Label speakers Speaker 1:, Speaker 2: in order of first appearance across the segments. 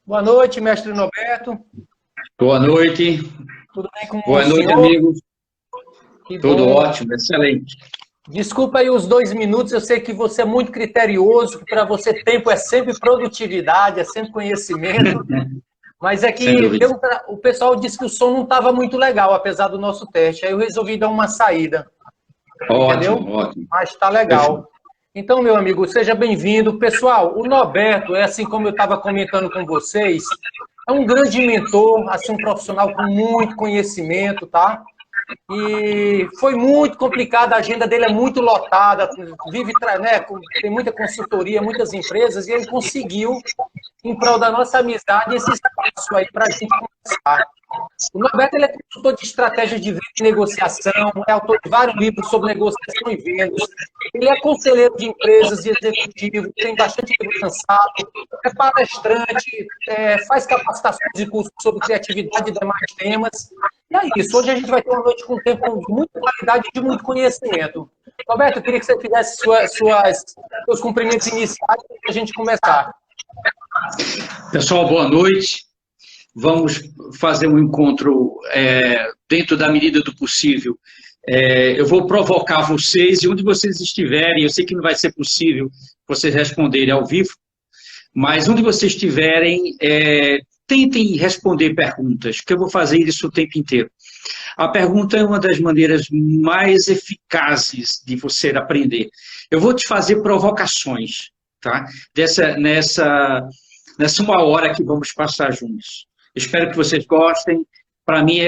Speaker 1: Boa noite, mestre Norberto.
Speaker 2: Boa noite.
Speaker 1: Tudo bem com
Speaker 2: Boa noite,
Speaker 1: senhor?
Speaker 2: amigos. Tudo
Speaker 1: bom.
Speaker 2: ótimo, excelente.
Speaker 1: Desculpa aí os 2 minutos, eu sei que você é muito criterioso, que para você tempo é sempre produtividade, é sempre conhecimento, mas é
Speaker 2: Sem
Speaker 1: que
Speaker 2: dúvida.
Speaker 1: o pessoal disse que o som não estava muito legal, apesar do nosso teste, aí eu resolvi dar uma saída, entendeu?
Speaker 2: Ótimo, ótimo.
Speaker 1: Mas está legal. Então, meu amigo, seja bem-vindo. Pessoal, o Norberto, é assim como eu estava comentando com vocês, é um grande mentor, assim, um profissional com muito conhecimento, tá? E foi muito complicado, a agenda dele é muito lotada, vive, né, tem muita consultoria, muitas empresas, e ele conseguiu, em prol da nossa amizade, esse espaço aí para a gente conversar. O Norberto ele é consultor de estratégias de venda e negociação, é autor de vários livros sobre negociação e vendas. Ele é conselheiro de empresas e executivo, tem bastante livro lançado, é palestrante, faz capacitações e cursos sobre criatividade e demais temas. E é isso, hoje a gente vai ter uma noite com um tempo de muita qualidade e de muito conhecimento. Norberto, eu queria que você fizesse seus cumprimentos iniciais para a gente começar.
Speaker 2: Pessoal, boa noite. Vamos fazer um encontro dentro da medida do possível. Eu vou provocar vocês, e onde vocês estiverem, eu sei que não vai ser possível vocês responderem ao vivo, mas onde vocês estiverem, tentem responder perguntas, que eu vou fazer isso o tempo inteiro. A pergunta é uma das maneiras mais eficazes de você aprender. Eu vou te fazer provocações, tá? Nessa 1 hora que vamos passar juntos. Espero que vocês gostem. Para mim,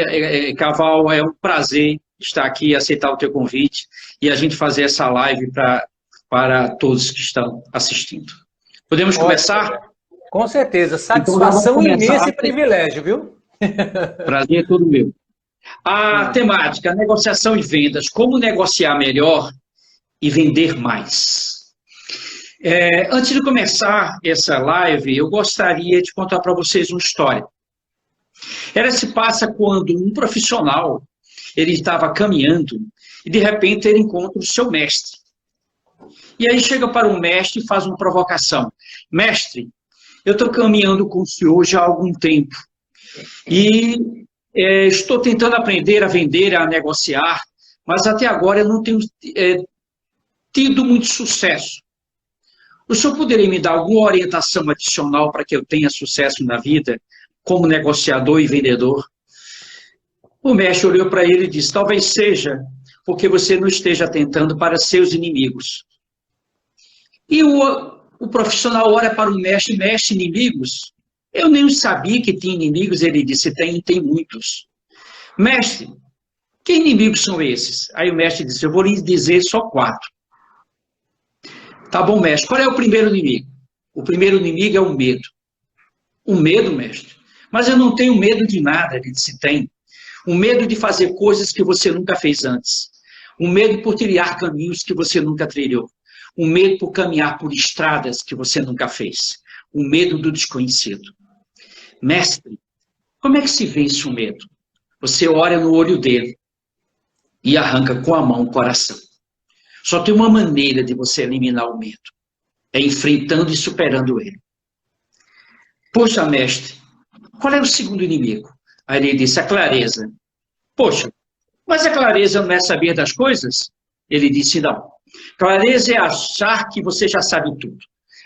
Speaker 2: Caval, é um prazer estar aqui e aceitar o teu convite e a gente fazer essa live para todos que estão assistindo. Podemos começar?
Speaker 1: Com certeza. Satisfação imensa e privilégio, viu?
Speaker 2: Prazer é todo meu. A temática, negociação e vendas. Como negociar melhor e vender mais. Antes de começar essa live, eu gostaria de contar para vocês uma história. Ela se passa quando um profissional, ele estava caminhando e de repente ele encontra o seu mestre. E aí chega para o mestre e faz uma provocação. Mestre, eu estou caminhando com o senhor já há algum tempo e estou tentando aprender a vender, a negociar, mas até agora eu não tenho tido muito sucesso. O senhor poderia me dar alguma orientação adicional para que eu tenha sucesso na vida, como negociador e vendedor? O mestre olhou para ele e disse, talvez seja porque você não esteja atentando para seus inimigos. E o profissional olha para o mestre, mestre, inimigos? Eu nem sabia que tinha inimigos, ele disse, tem muitos. Mestre, que inimigos são esses? Aí o mestre disse, eu vou lhe dizer só 4. Tá bom, mestre. Qual é o primeiro inimigo? O primeiro inimigo é o medo. O medo, mestre? Mas eu não tenho medo de nada, ele disse, tem. O medo de fazer coisas que você nunca fez antes. O medo por trilhar caminhos que você nunca trilhou. O medo por caminhar por estradas que você nunca fez. O medo do desconhecido. Mestre, como é que se vence o medo? Você olha no olho dele e arranca com a mão o coração. Só tem uma maneira de você eliminar o medo. É enfrentando e superando ele. Poxa, mestre, qual é o segundo inimigo? Aí ele disse, a clareza. Poxa, mas a clareza não é saber das coisas? Ele disse, não. Clareza é achar que você já sabe tudo.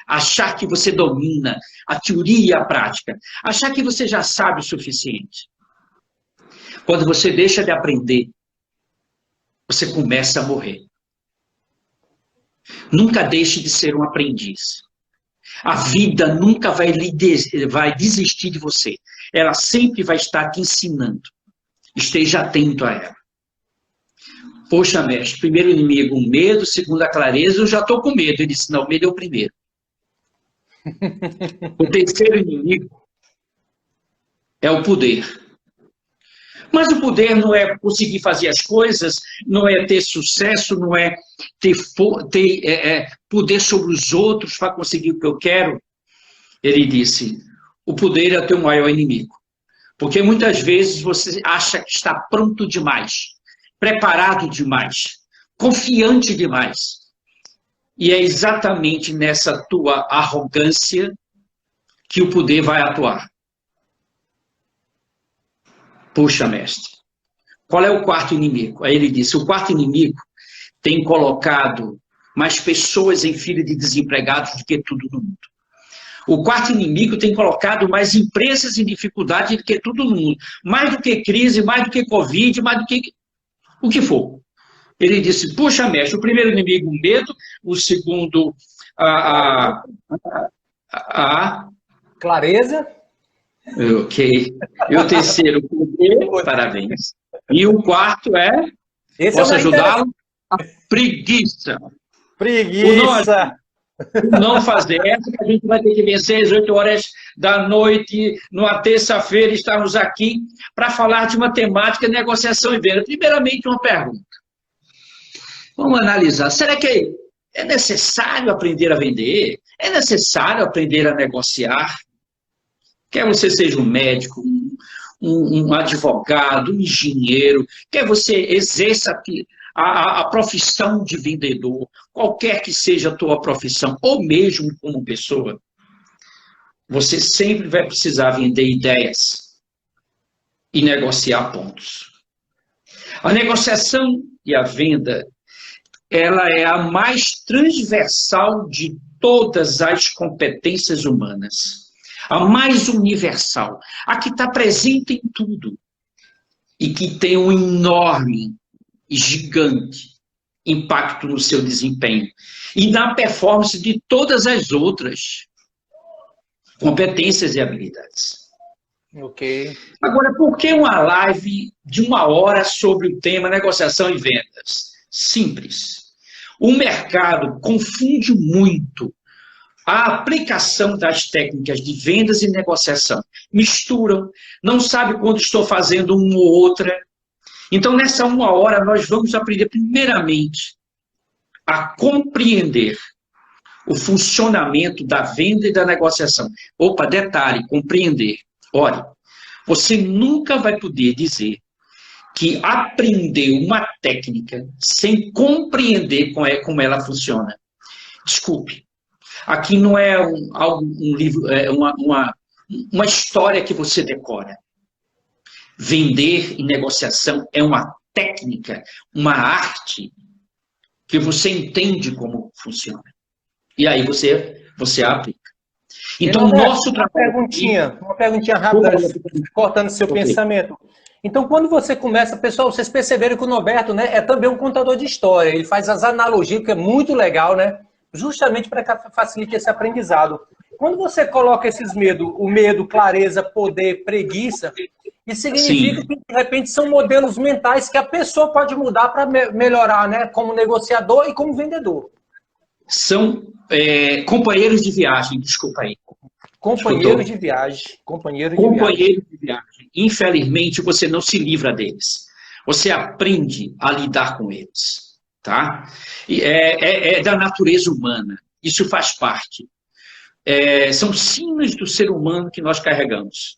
Speaker 2: Achar que você domina a teoria e a prática. Achar que você já sabe o suficiente. Quando você deixa de aprender, você começa a morrer. Nunca deixe de ser um aprendiz. A vida nunca vai desistir de você. Ela sempre vai estar te ensinando. Esteja atento a ela. Poxa, mestre, primeiro inimigo, o medo, segundo a clareza, eu já estou com medo. Ele disse, não, o medo é o primeiro. O terceiro inimigo é o poder. Mas o poder não é conseguir fazer as coisas, não é ter sucesso, não é ter poder sobre os outros para conseguir o que eu quero. Ele disse, o poder é o teu maior inimigo. Porque muitas vezes você acha que está pronto demais, preparado demais, confiante demais. E é exatamente nessa tua arrogância que o poder vai atuar. Puxa, mestre, qual é o quarto inimigo? Aí ele disse, o quarto inimigo tem colocado mais pessoas em fila de desempregados do que tudo no mundo. O quarto inimigo tem colocado mais empresas em dificuldade do que tudo no mundo. Mais do que crise, mais do que Covid, mais do que o que for. Ele disse, puxa, mestre, o primeiro inimigo, o medo, o segundo,
Speaker 1: clareza.
Speaker 2: Ok. E o terceiro, o poder, parabéns. E o quarto é, posso ajudá-lo? A preguiça.
Speaker 1: Preguiça.
Speaker 2: Não fazer essa, que a gente vai ter que vencer às 8 horas da noite, numa terça-feira, estamos aqui para falar de uma temática de negociação e venda. Primeiramente, uma pergunta. Vamos analisar. Será que é necessário aprender a vender? É necessário aprender a negociar? Quer você seja um médico, um advogado, um engenheiro, quer você exerça a profissão de vendedor, qualquer que seja a tua profissão, ou mesmo como pessoa, você sempre vai precisar vender ideias e negociar pontos. A negociação e a venda, ela é a mais transversal de todas as competências humanas. A mais universal. A que está presente em tudo. E que tem um enorme e gigante impacto no seu desempenho. E na performance de todas as outras competências e habilidades.
Speaker 1: Ok.
Speaker 2: Agora, por que uma live de 1 hora sobre o tema negociação e vendas? Simples. O mercado confunde muito a aplicação das técnicas de vendas e negociação. Misturam, não sabe quando estou fazendo uma ou outra. Então, nessa 1 hora, nós vamos aprender, primeiramente, a compreender o funcionamento da venda e da negociação. Opa, detalhe, compreender. Olha, você nunca vai poder dizer que aprendeu uma técnica sem compreender como ela funciona. Desculpe. Aqui não é um livro, é uma história que você decora. Vender e negociação é uma técnica, uma arte que você entende como funciona. E aí você aplica. Então, nosso trabalho...
Speaker 1: Uma perguntinha rápida, cortando seu pensamento. Então, quando você começa, pessoal, vocês perceberam que o Norberto, né, é também um contador de história. Ele faz as analogias, que é muito legal, né? Justamente para que facilite esse aprendizado. Quando você coloca esses medos, o medo, clareza, poder, preguiça, isso significa que, de repente, são modelos mentais que a pessoa pode mudar para melhorar, né? Como negociador e como vendedor.
Speaker 2: São companheiros de viagem, desculpa aí.
Speaker 1: Companheiros de viagem. Companheiros de viagem.
Speaker 2: Infelizmente, você não se livra deles. Você aprende a lidar com eles. Tá? É da natureza humana. Isso faz parte. São signos do ser humano que nós carregamos.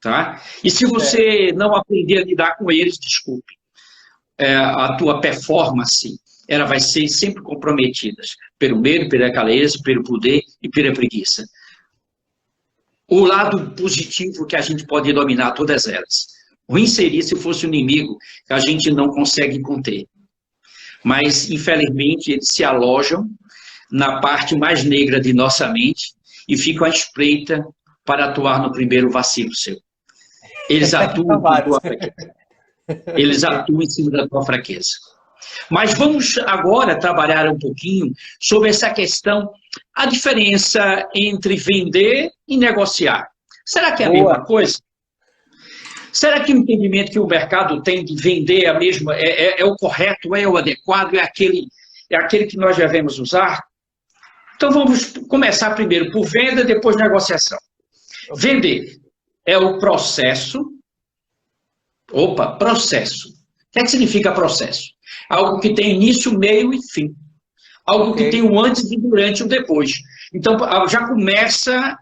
Speaker 2: Tá? E se você não aprender a lidar com eles, desculpe, a tua performance ela vai ser sempre comprometida pelo medo, pela clareza, pelo poder e pela preguiça. O lado positivo que a gente pode dominar todas elas. Ruim seria se fosse um inimigo que a gente não consegue conter. Mas, infelizmente, eles se alojam na parte mais negra de nossa mente e ficam à espreita para atuar no primeiro vacilo seu. Eles atuam na tua fraqueza. Eles atuam em cima da tua fraqueza. Mas vamos agora trabalhar um pouquinho sobre essa questão, a diferença entre vender e negociar. Será que é a mesma coisa? Será que o entendimento que o mercado tem de vender é o correto, é o adequado, é aquele que nós devemos usar? Então vamos começar primeiro por venda, depois negociação. Vender é o processo. Processo. O que significa processo? Algo que tem início, meio e fim. Algo que tem o antes e durante e o depois. Então já começa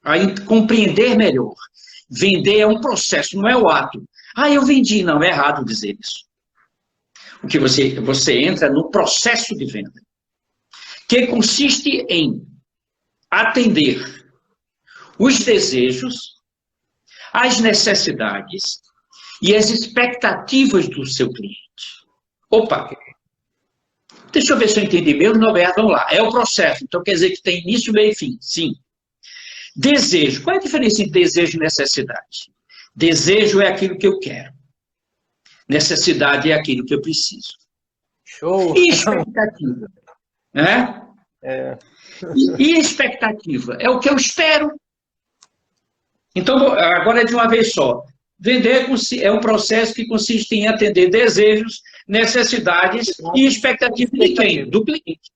Speaker 2: a compreender melhor. Vender é um processo, não é o ato. Eu vendi. Não, é errado dizer isso. O que você entra no processo de venda, que consiste em atender os desejos, as necessidades e as expectativas do seu cliente. Opa! Deixa eu ver se eu entendi mesmo, Norberto, vamos lá. É o processo, então quer dizer que tem início, meio e fim. Sim. Desejo. Qual é a diferença entre desejo e necessidade? Desejo é aquilo que eu quero. Necessidade é aquilo que eu preciso.
Speaker 1: Show!
Speaker 2: E expectativa? Né? E expectativa? É o que eu espero. Então, agora de uma vez só. Vender é um processo que consiste em atender desejos, necessidades e expectativas de quem? Do cliente.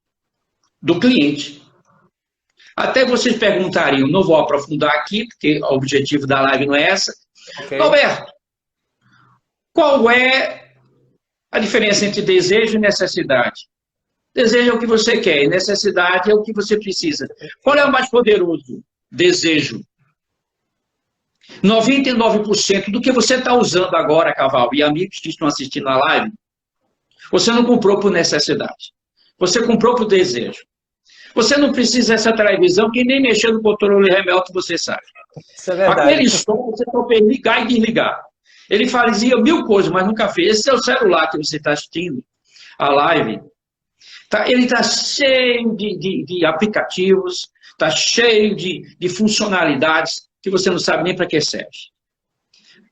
Speaker 2: Do cliente. Até vocês perguntariam, não vou aprofundar aqui, porque o objetivo da live não é essa. Okay. Roberto, qual é a diferença entre desejo e necessidade? Desejo é o que você quer, e necessidade é o que você precisa. Qual é o mais poderoso? Desejo. 99% do que você está usando agora, Cavalo, e amigos que estão assistindo a live, você não comprou por necessidade. Você comprou por desejo. Você não precisa dessa televisão que nem mexer no controle remoto você sabe.
Speaker 1: Isso é verdade.
Speaker 2: Aquele som, você pode ligar e desligar. Ele fazia 1000 coisas, mas nunca fez. Esse é o celular que você está assistindo, a live. Ele está cheio de aplicativos, está cheio de funcionalidades que você não sabe nem para que serve.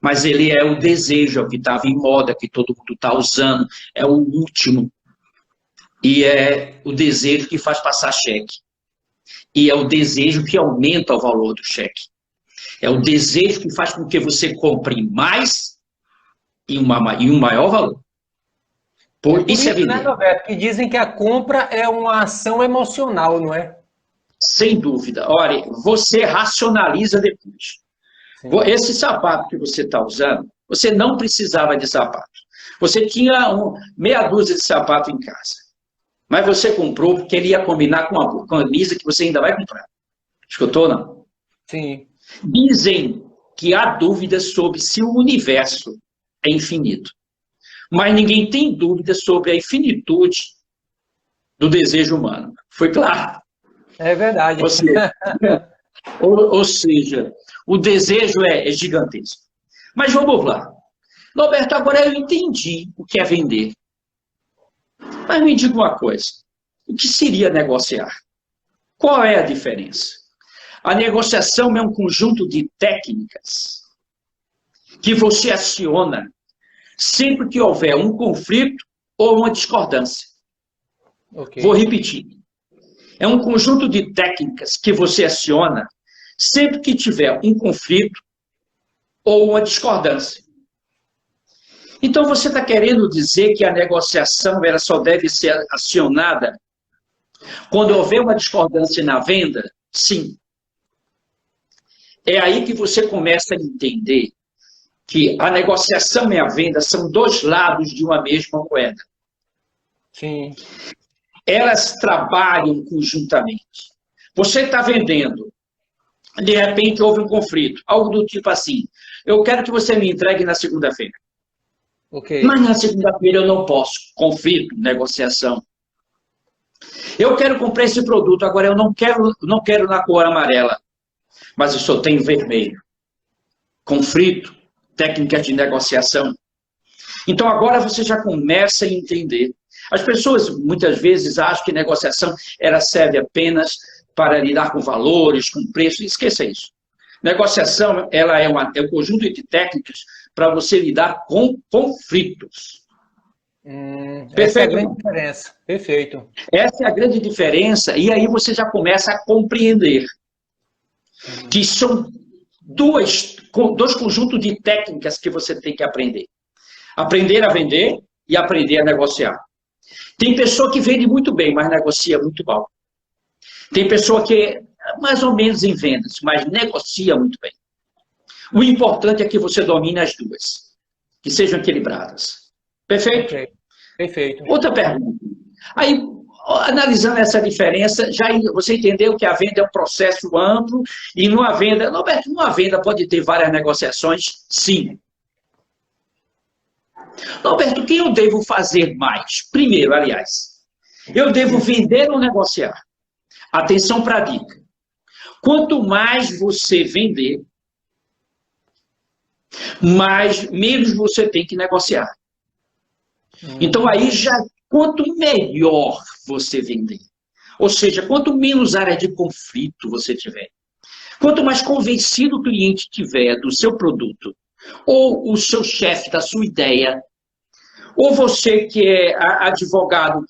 Speaker 2: Mas ele é o desejo, é o que estava em moda, que todo mundo está usando, é o último. E é o desejo que faz passar cheque. E é o desejo que aumenta o valor do cheque. É o desejo que faz com que você compre mais e um maior valor. Isso é vender.
Speaker 1: Né, Roberto, que dizem que a compra é uma ação emocional, não é?
Speaker 2: Sem dúvida. Olha, você racionaliza depois. Sim. Esse sapato que você está usando, você não precisava de sapato. Você tinha meia dúzia de sapato em casa. Mas você comprou porque ele ia combinar com a camisa que você ainda vai comprar. Escutou, não?
Speaker 1: Sim.
Speaker 2: Dizem que há dúvidas sobre se o universo é infinito. Mas ninguém tem dúvida sobre a infinitude do desejo humano. Foi claro?
Speaker 1: É verdade.
Speaker 2: Ou seja, o desejo é gigantesco. Mas vamos lá. Roberto, agora eu entendi o que é vender. Mas me diga uma coisa. O que seria negociar? Qual é a diferença? A negociação é um conjunto de técnicas que você aciona sempre que houver um conflito ou uma discordância. Okay. Vou repetir. É um conjunto de técnicas que você aciona sempre que tiver um conflito ou uma discordância. Então, você está querendo dizer que a negociação ela só deve ser acionada quando houver uma discordância na venda? Sim. É aí que você começa a entender que a negociação e a venda são dois lados de uma mesma moeda.
Speaker 1: Sim.
Speaker 2: Elas trabalham conjuntamente. Você está vendendo, de repente houve um conflito, algo do tipo assim, eu quero que você me entregue na segunda-feira.
Speaker 1: Okay.
Speaker 2: Mas na segunda-feira eu não posso. Conflito, negociação. Eu quero comprar esse produto, agora eu não quero na cor amarela, mas eu só tenho vermelho. Conflito, técnicas de negociação. Então agora você já começa a entender. As pessoas muitas vezes acham que negociação ela serve apenas para lidar com valores, com preços. Esqueça isso. Negociação ela é um conjunto de técnicas para você lidar com conflitos.
Speaker 1: Essa é a grande diferença. Perfeito.
Speaker 2: Essa é a grande diferença, e aí você já começa a compreender que são dois conjuntos de técnicas que você tem que aprender. Aprender a vender e aprender a negociar. Tem pessoa que vende muito bem, mas negocia muito mal. Tem pessoa que é mais ou menos em vendas, mas negocia muito bem. O importante é que você domine as duas, que sejam equilibradas. Perfeito?
Speaker 1: Okay. Perfeito.
Speaker 2: Outra pergunta. Aí, analisando essa diferença, já você entendeu que a venda é um processo amplo e numa venda, Roberto, numa venda pode ter várias negociações? Sim. Roberto, o que eu devo fazer mais? Primeiro, aliás, eu devo vender ou negociar? Atenção para a dica. Quanto mais você vender, menos você tem que negociar. Então, aí já, quanto melhor você vender, ou seja, quanto menos área de conflito você tiver, quanto mais convencido o cliente tiver do seu produto, ou o seu chefe da sua ideia, ou você que é advogado,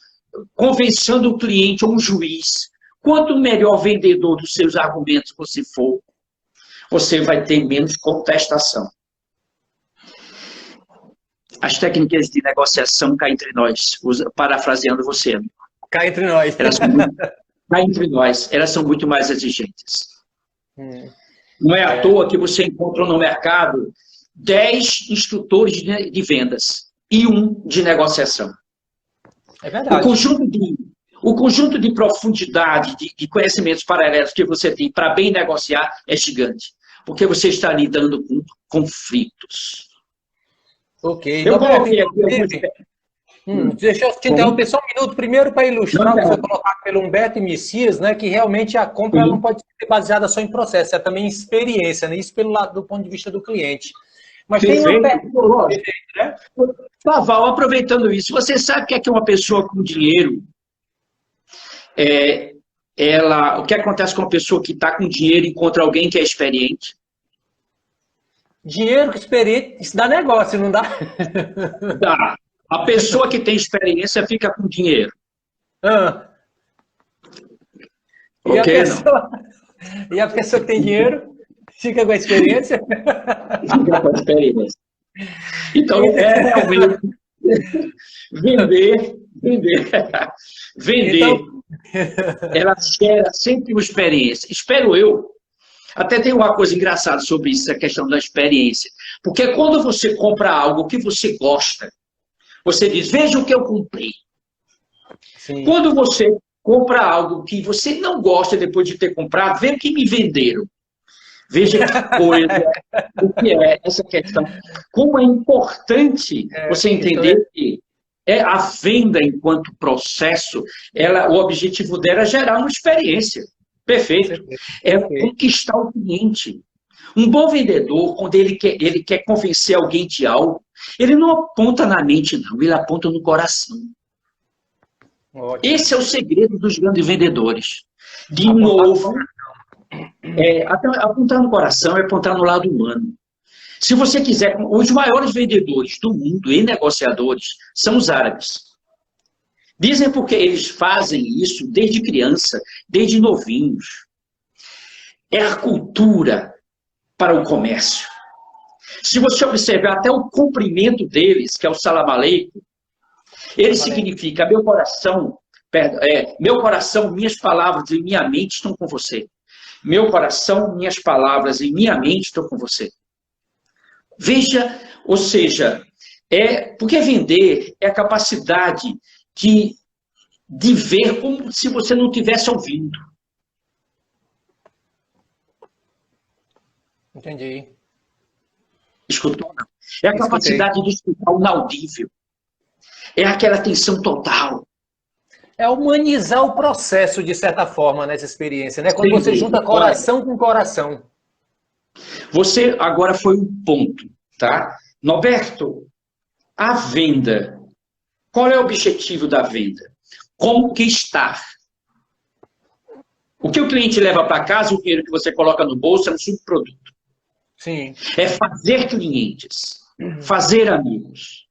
Speaker 2: convencendo o cliente ou um juiz, quanto melhor vendedor dos seus argumentos você for, você vai ter menos contestação. As técnicas de negociação cá entre nós, parafraseando você, amigo.
Speaker 1: Cá entre nós.
Speaker 2: Cá entre nós, elas são muito mais exigentes. Não é à toa que você encontra no mercado 10 instrutores de vendas e um de negociação.
Speaker 1: É verdade.
Speaker 2: O conjunto de profundidade, de conhecimentos paralelos que você tem para bem negociar é gigante. Porque você está lidando com conflitos.
Speaker 1: Ok. Deixa eu te interromper só um minuto primeiro para ilustrar o que foi colocado pelo Humberto e Messias, né, que realmente a compra não pode ser baseada só em processo, é também em experiência, né, isso pelo lado do ponto de vista do cliente. Mas tem uma pergunta, né?
Speaker 2: Val, aproveitando isso, você sabe o que é que uma pessoa com dinheiro, o que acontece com uma pessoa que está com dinheiro e encontra alguém que é experiente?
Speaker 1: Dinheiro com experiência, isso dá negócio, não dá?
Speaker 2: Dá. A pessoa que tem experiência fica com dinheiro.
Speaker 1: E a pessoa que tem dinheiro fica com a experiência?
Speaker 2: Fica com a experiência. Então, realmente vender, então, ela gera sempre uma experiência. Espero eu. Até tem uma coisa engraçada sobre isso, a questão da experiência. Porque quando você compra algo que você gosta, você diz, veja o que eu comprei. Sim. Quando você compra algo que você não gosta depois de ter comprado, vê o que me venderam. Veja que coisa, o que é essa questão. Como é importante você entender que a venda enquanto processo, o objetivo dela é gerar uma experiência. Perfeito. É conquistar o cliente. Um bom vendedor, quando ele quer convencer alguém de algo, ele não aponta na mente, não, ele aponta no coração. Ótimo. Esse é o segredo dos grandes vendedores. De novo, apontar no coração é apontar no lado humano. Se você quiser, os maiores vendedores do mundo e negociadores são os árabes. Dizem porque eles fazem isso desde criança, desde novinhos. É a cultura para o comércio. Se você observar até o cumprimento deles, que é o salam aleikum, ele significa meu coração, minhas palavras e minha mente estão com você. Meu coração, minhas palavras e minha mente estão com você. Veja, ou seja, porque vender é a capacidade de ver como se você não estivesse ouvindo.
Speaker 1: Entendi.
Speaker 2: Escutou? Não? É a capacidade de escutar o inaudível. É aquela atenção total. É
Speaker 1: humanizar o processo, de certa forma, nessa experiência, né? Quando você junta coração com coração.
Speaker 2: Você agora foi um ponto, tá? Norberto, a venda. Qual é o objetivo da venda? Conquistar. O que o cliente leva para casa, o dinheiro que você coloca no bolso, é um subproduto.
Speaker 1: Sim.
Speaker 2: É fazer clientes, fazer amigos.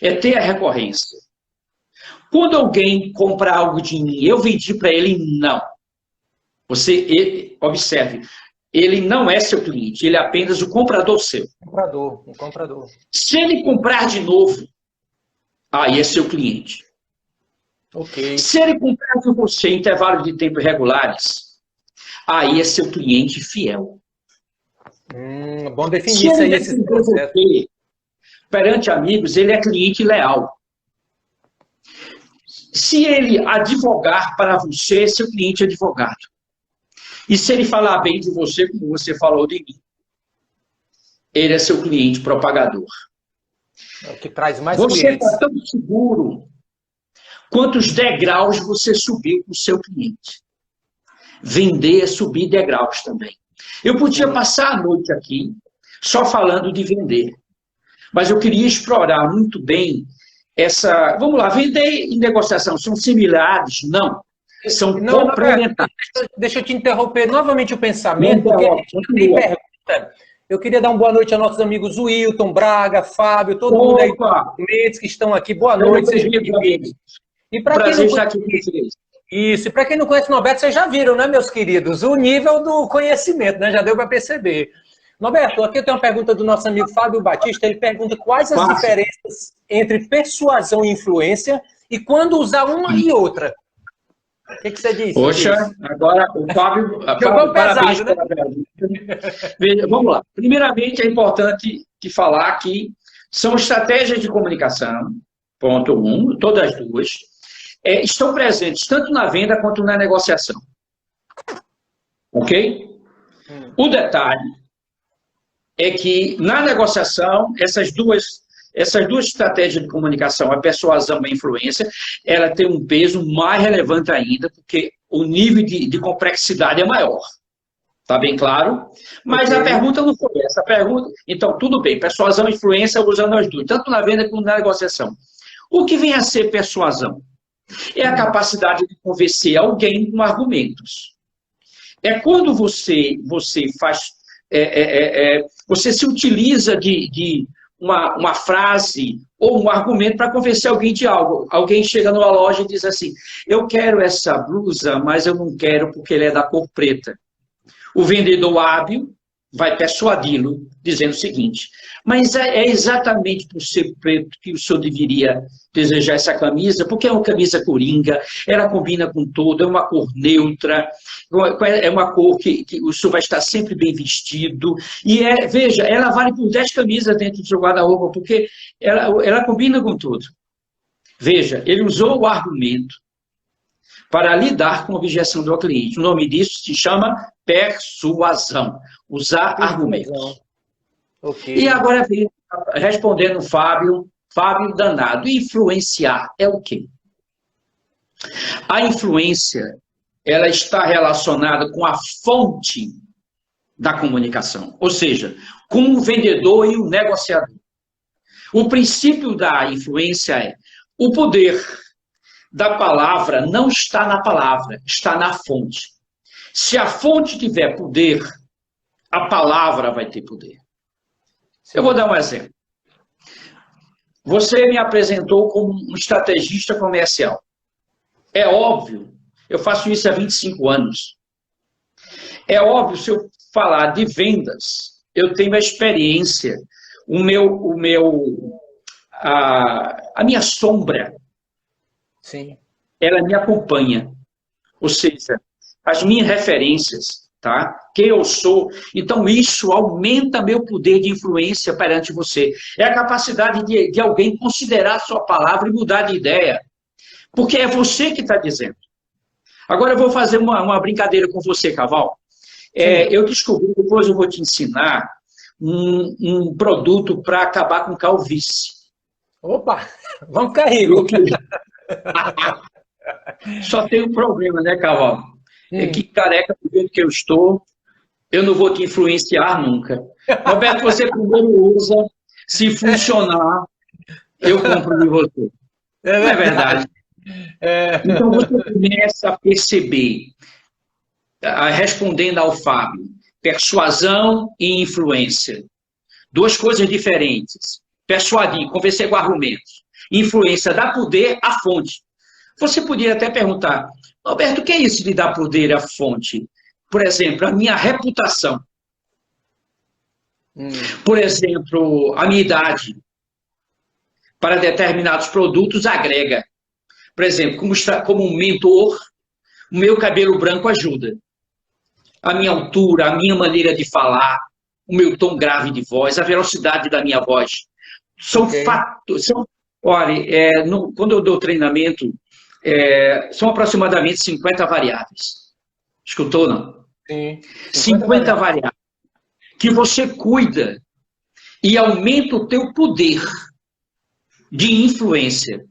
Speaker 2: É ter a recorrência. Quando alguém compra algo de mim, eu vendi para ele, não. Observe, ele não é seu cliente, ele é apenas o comprador seu.
Speaker 1: Um comprador.
Speaker 2: Se ele comprar de novo, aí é seu cliente.
Speaker 1: Okay.
Speaker 2: Se ele comprar de você em intervalos de tempo regulares, aí é seu cliente fiel.
Speaker 1: Bom definir isso aí, esse processo.
Speaker 2: Perante amigos, ele é cliente leal. Se ele advogar para você, é seu cliente advogado. E se ele falar bem de você, como você falou de mim, ele é seu cliente propagador.
Speaker 1: É o que traz mais
Speaker 2: clientes. Você
Speaker 1: clientes.
Speaker 2: está tão seguro quantos degraus você subiu com o seu cliente. Vender é subir degraus também. Eu podia passar a noite aqui só falando de vender, mas eu queria explorar muito bem essa... Vamos lá, vender e negociação são similares? Não. São complementares.
Speaker 1: Deixa eu te interromper novamente o pensamento, porque a gente tem pergunta. Eu queria dar uma boa noite a nossos amigos Wilton, Braga, Fábio, todo mundo aí que estão aqui. Boa noite, sejam bem-vindos. E para quem não conhece, isso, e para quem não conhece o Norberto, vocês já viram, né, meus queridos? O nível do conhecimento, né? Já deu para perceber. Norberto, aqui eu tenho uma pergunta do nosso amigo Fábio Batista. Ele pergunta quais as diferenças entre persuasão e influência e quando usar uma e outra. O que você disse?
Speaker 2: Poxa, agora o Fábio, parabéns pela pergunta. Vamos lá. Primeiramente, é importante te falar que são estratégias de comunicação, ponto 1, todas as duas, estão presentes tanto na venda quanto na negociação. Ok? O detalhe é que na negociação, essas duas estratégias de comunicação, a persuasão e a influência, ela tem um peso mais relevante ainda, porque o nível de complexidade é maior. Está bem claro? Mas a pergunta não foi essa. Então, tudo bem, persuasão e influência usando as duas, tanto na venda como na negociação. O que vem a ser persuasão? É a capacidade de convencer alguém com argumentos. É quando você faz... você se utiliza de uma frase ou um argumento para convencer alguém de algo. Alguém chega numa loja e diz assim, eu quero essa blusa, mas eu não quero porque ela é da cor preta. O vendedor hábil vai persuadi-lo, dizendo o seguinte, mas é exatamente por ser preto que o senhor deveria desejar essa camisa, porque é uma camisa coringa, ela combina com tudo, é uma cor neutra, é uma cor que o senhor vai estar sempre bem vestido, e veja, ela vale por 10 camisas dentro do seu guarda-roupa, porque ela combina com tudo. Veja, ele usou o argumento para lidar com a objeção do cliente. O nome disso se chama persuasão. Usar argumentos. Okay. E agora, respondendo o Fábio danado, influenciar é o quê? A influência, ela está relacionada com a fonte da comunicação, ou seja, com o vendedor e o negociador. O princípio da influência é o poder da palavra não está na palavra, está na fonte. Se a fonte tiver poder, a palavra vai ter poder. Eu vou dar um exemplo. Você me apresentou como um estrategista comercial. É óbvio, eu faço isso há 25 anos. É óbvio, se eu falar de vendas, eu tenho a experiência, a minha sombra, sim, ela me acompanha. Ou seja, as minhas referências, tá? Quem eu sou. Então, isso aumenta meu poder de influência perante você. É a capacidade de alguém considerar a sua palavra e mudar de ideia. Porque é você que está dizendo. Agora, eu vou fazer uma brincadeira com você, Caval. Eu descobri, depois eu vou te ensinar, um produto para acabar com calvície.
Speaker 1: Opa! Vamos ficar ricos.
Speaker 2: Só tem um problema, né, Caval? É que careca do jeito que eu estou, eu não vou te influenciar nunca. Roberto, você primeiro usa, se funcionar, eu compro de você. Não é verdade? Então você começa a perceber, respondendo ao Fábio, persuasão e influência. Duas coisas diferentes. Persuadir, convencer com argumentos. Influência dá poder à fonte. Você poderia até perguntar, Roberto, o que é isso de dar poder à fonte? Por exemplo, a minha reputação. Por exemplo, a minha idade. Para determinados produtos, agrega. Por exemplo, como um mentor, o meu cabelo branco ajuda. A minha altura, a minha maneira de falar, o meu tom grave de voz, a velocidade da minha voz. São fatos. Olha, quando eu dou treinamento, são aproximadamente 50 variáveis. Escutou, não?
Speaker 1: Sim.
Speaker 2: 50 variáveis. Que você cuida e aumenta o teu poder de influência.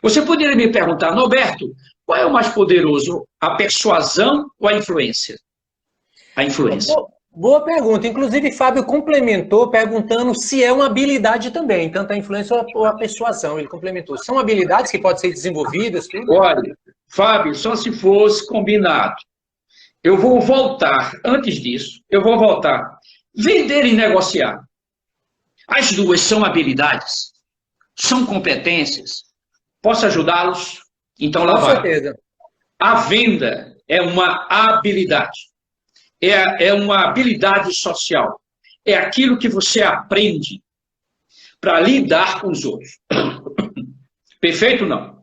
Speaker 2: Você poderia me perguntar, Norberto, Qual é o mais poderoso? A persuasão ou a influência? A influência.
Speaker 1: Boa pergunta. Inclusive, Fábio complementou perguntando se é uma habilidade também, tanto a influência ou a persuasão. Ele complementou. São habilidades que podem ser desenvolvidas? Tudo?
Speaker 2: Olha, Fábio, só se fosse combinado. Eu vou voltar, antes disso, eu vou voltar. Vender e negociar. As duas são habilidades, são competências. Posso ajudá-los? Então lá vai.
Speaker 1: Com certeza.
Speaker 2: A venda é uma habilidade. É uma habilidade social. É aquilo que você aprende para lidar com os outros. Perfeito? Não.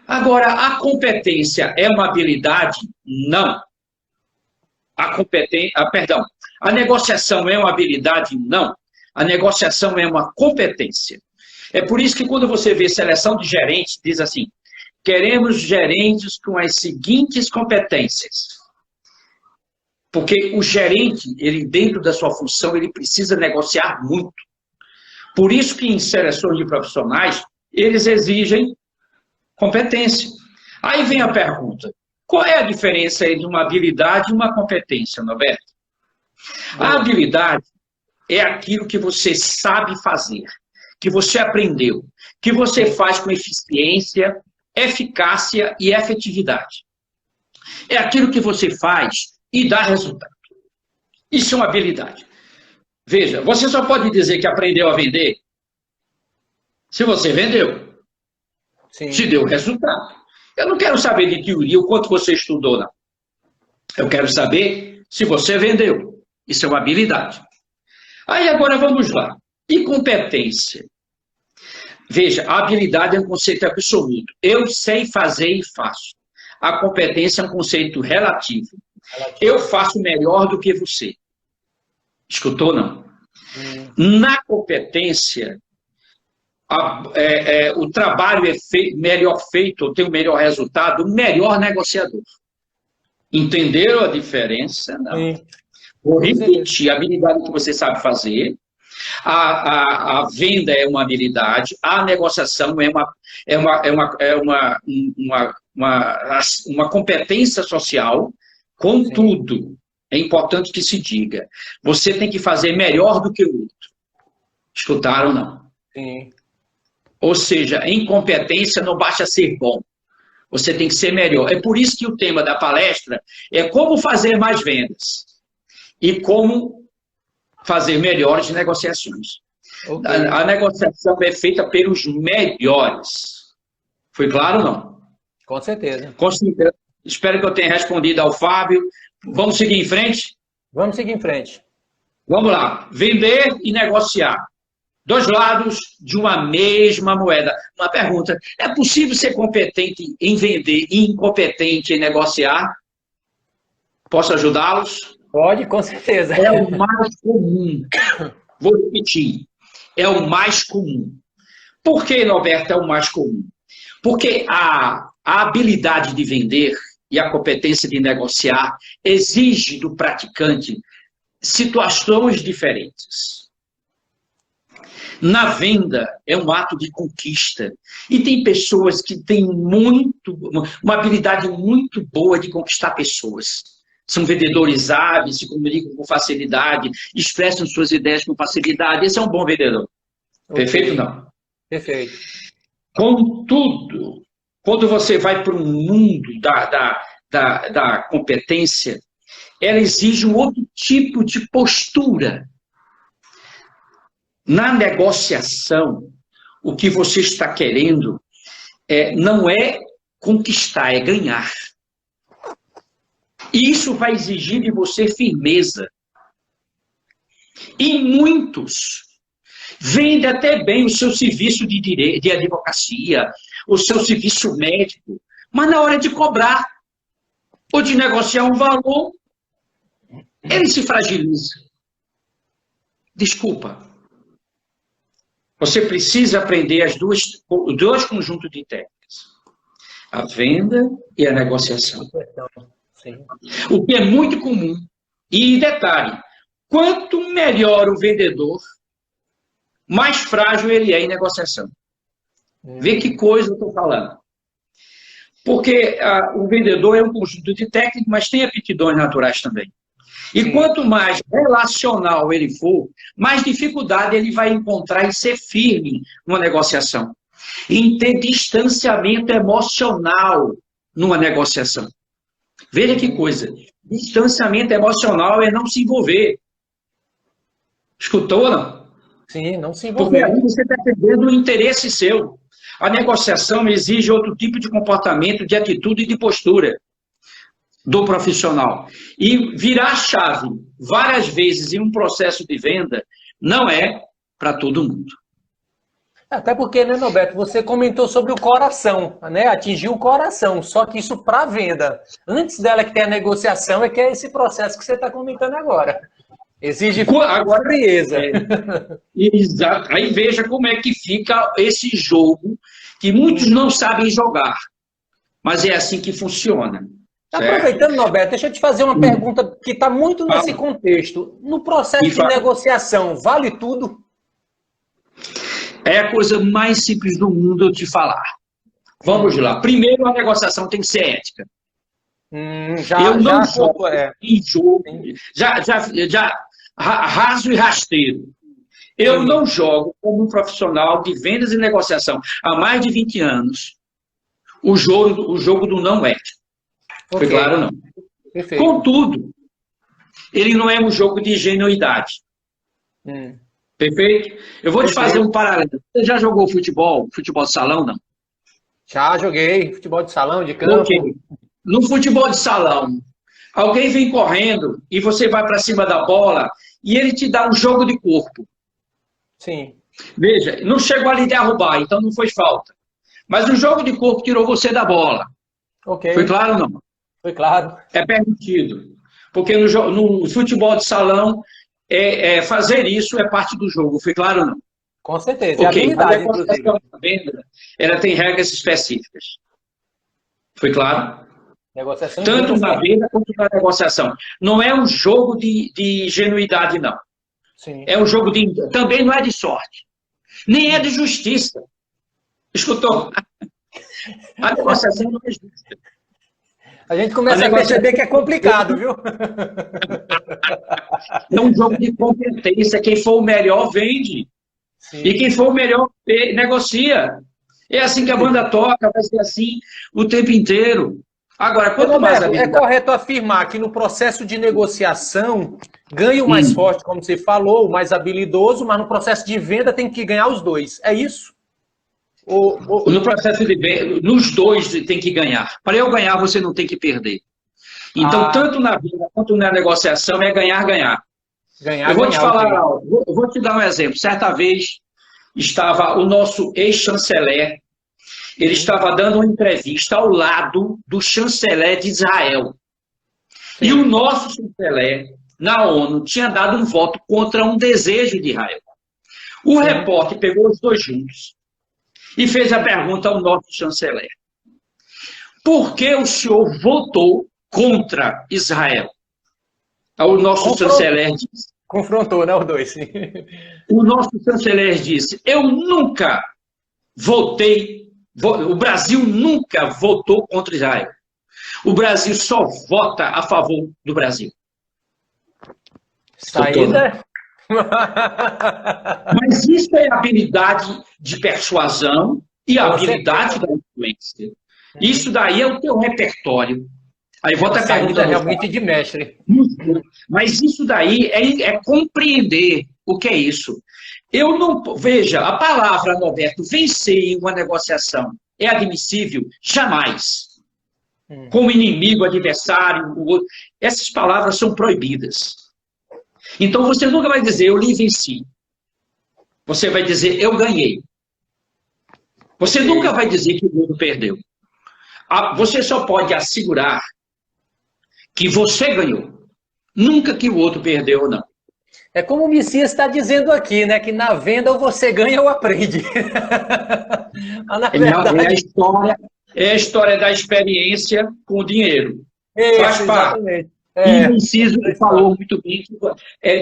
Speaker 2: Agora, a competência é uma habilidade? Não. A negociação é uma habilidade? Não. A negociação é uma competência. É por isso que quando você vê seleção de gerentes, diz assim, queremos gerentes com as seguintes competências. Porque o gerente, ele dentro da sua função, ele precisa negociar muito. Por isso que em seleções de profissionais, eles exigem competência. Aí vem a pergunta, qual é a diferença entre uma habilidade e uma competência, Norberto? A habilidade é aquilo que você sabe fazer, que você aprendeu, que você faz com eficiência, eficácia e efetividade. É aquilo que você faz e dá resultado. Isso é uma habilidade. Veja, você só pode dizer que aprendeu a vender se você vendeu.
Speaker 1: Sim.
Speaker 2: Se deu resultado. Eu não quero saber de teoria o quanto você estudou, não. Eu quero saber se você vendeu. Isso é uma habilidade. Aí agora vamos lá. E competência? Veja, a habilidade é um conceito absoluto. Eu sei fazer e faço. A competência é um conceito relativo. Eu faço melhor do que você. Escutou, não? Na competência, o trabalho é melhor feito, ou tem o melhor resultado, o melhor negociador. Entenderam a diferença? Não. Vou repetir, a habilidade que você sabe fazer, a venda é uma habilidade, a negociação é uma competência social. Contudo, é importante que se diga, você tem que fazer melhor do que o outro. Escutaram ou não?
Speaker 1: Sim.
Speaker 2: Ou seja, em competência não basta ser bom. Você tem que ser melhor. É por isso que o tema da palestra é como fazer mais vendas e como fazer melhores negociações. Okay. A negociação é feita pelos melhores. Foi claro ou não?
Speaker 1: Com certeza.
Speaker 2: Espero que eu tenha respondido ao Fábio. Vamos seguir em frente?
Speaker 1: Vamos seguir em frente.
Speaker 2: Vamos lá. Vender e negociar. Dois lados de uma mesma moeda. Uma pergunta. É possível ser competente em vender e incompetente em negociar? Posso ajudá-los?
Speaker 1: Pode, com certeza.
Speaker 2: É o mais comum. Vou repetir. É o mais comum. Por que, Norberto, é o mais comum? Porque a habilidade de vender e a competência de negociar exige do praticante situações diferentes. Na venda, é um ato de conquista. E tem pessoas que têm uma habilidade muito boa de conquistar pessoas. São vendedores hábeis, se comunicam com facilidade, expressam suas ideias com facilidade. Esse é um bom vendedor. Okay. Perfeito ou não?
Speaker 1: Perfeito.
Speaker 2: Contudo, quando você vai para um mundo da competência, ela exige um outro tipo de postura. Na negociação, o que você está querendo não é conquistar, é ganhar. E isso vai exigir de você firmeza. E muitos vendem até bem o seu serviço de advocacia, o seu serviço médico, mas na hora de cobrar ou de negociar um valor, ele se fragiliza. Desculpa. Você precisa aprender os dois conjuntos de técnicas. A venda e a negociação. Sim. O que é muito comum. E detalhe, quanto melhor o vendedor, mais frágil ele é em negociação. Vê que coisa eu estou falando. Porque o vendedor é um conjunto de técnicas, mas tem aptidões naturais também. E
Speaker 1: Sim.
Speaker 2: quanto mais relacional ele for, mais dificuldade ele vai encontrar em ser firme numa negociação. Em ter distanciamento emocional numa negociação. Veja que coisa. Distanciamento emocional é não se envolver. Escutou, não?
Speaker 1: Sim, não se
Speaker 2: Porque
Speaker 1: envolver.
Speaker 2: aí você está perdendo o interesse seu. A negociação exige outro tipo de comportamento, de atitude e de postura do profissional. E virar a chave várias vezes em um processo de venda não é para todo mundo.
Speaker 1: Até porque, né, Norberto, você comentou sobre o coração, né? Atingir o coração, só que isso para venda. Antes dela que tem a negociação, é que é esse processo que você está comentando agora. Exige
Speaker 2: Agora,
Speaker 1: frieza.
Speaker 2: Exato. Aí veja como é que fica esse jogo que muitos não sabem jogar. Mas é assim que funciona.
Speaker 1: Aproveitando, Norberto, deixa eu te fazer uma pergunta que está muito nesse contexto. No processo de negociação, vale tudo?
Speaker 2: É a coisa mais simples do mundo eu te falar. Vamos lá. Primeiro, a negociação tem que ser ética. Eu não jogo em jogo. Raso e rasteiro. Eu não jogo como um profissional de vendas e negociação há mais de 20 anos o jogo do não ético. Foi claro, não? Perfeito. Contudo, ele não é um jogo de ingenuidade. Perfeito? Eu vou te fazer um paralelo. Você já jogou futebol? Futebol de salão, não?
Speaker 1: Já joguei. Futebol de salão, de campo.
Speaker 2: Okay. No futebol de salão, alguém vem correndo e você vai para cima da bola e ele te dá um jogo de corpo.
Speaker 1: Sim.
Speaker 2: Veja, não chegou ali derrubar, então não foi falta. Mas o jogo de corpo tirou você da bola.
Speaker 1: Ok.
Speaker 2: Foi claro ou não?
Speaker 1: Foi claro.
Speaker 2: É permitido. Porque no futebol de salão, fazer isso é parte do jogo. Foi claro ou não?
Speaker 1: Com certeza. É habilidade, inclusive.
Speaker 2: Venda, ela tem regras específicas. Foi claro?
Speaker 1: Negociação
Speaker 2: tanto na venda quanto na negociação. Não é um jogo de ingenuidade, não.
Speaker 1: Sim.
Speaker 2: É um jogo de... Também não é de sorte. Nem é de justiça. Escutou? A negociação não é justa.
Speaker 1: A gente começa a perceber que é complicado, viu?
Speaker 2: É um jogo de competência. Quem for o melhor, vende. Sim. E quem for o melhor, negocia. É assim que a banda toca, vai ser assim o tempo inteiro. Agora, quanto mais
Speaker 1: é correto afirmar que no processo de negociação ganha o mais forte, como você falou, o mais habilidoso, mas no processo de venda tem que ganhar os dois. É isso?
Speaker 2: No processo de venda, nos dois tem que ganhar. Para eu ganhar, você não tem que perder. Então, tanto na venda quanto na negociação é ganhar. Eu vou te falar, eu vou te dar um exemplo. Certa vez estava o nosso ex-chanceler, ele estava dando uma entrevista ao lado do chanceler de Israel. Sim. E o nosso chanceler, na ONU, tinha dado um voto contra um desejo de Israel. O repórter pegou os dois juntos e fez a pergunta ao nosso chanceler. Por que o senhor votou contra Israel? O nosso chanceler disse.
Speaker 1: Confrontou, né, os dois. Sim.
Speaker 2: O nosso chanceler disse, eu nunca votei, o Brasil nunca votou contra Israel. O Brasil só vota a favor do Brasil.
Speaker 1: Saída?
Speaker 2: Mas isso é habilidade de persuasão e a habilidade da influência. Isso daí é o teu repertório. Aí volta a pergunta
Speaker 1: realmente de mestre.
Speaker 2: Mas isso daí é compreender o que é isso. Eu não veja a palavra, Norberto, vencer em uma negociação é admissível? Jamais. Como inimigo, adversário, essas palavras são proibidas. Então você nunca vai dizer eu lhe venci. Você vai dizer eu ganhei. Você nunca vai dizer que o outro perdeu. Você só pode assegurar que você ganhou. Nunca que o outro perdeu ou não.
Speaker 1: É como o Messias está dizendo aqui, né? Que na venda ou você ganha ou aprende.
Speaker 2: É a história da experiência com o dinheiro.
Speaker 1: Faz parte.
Speaker 2: E o Inciso falou muito bem.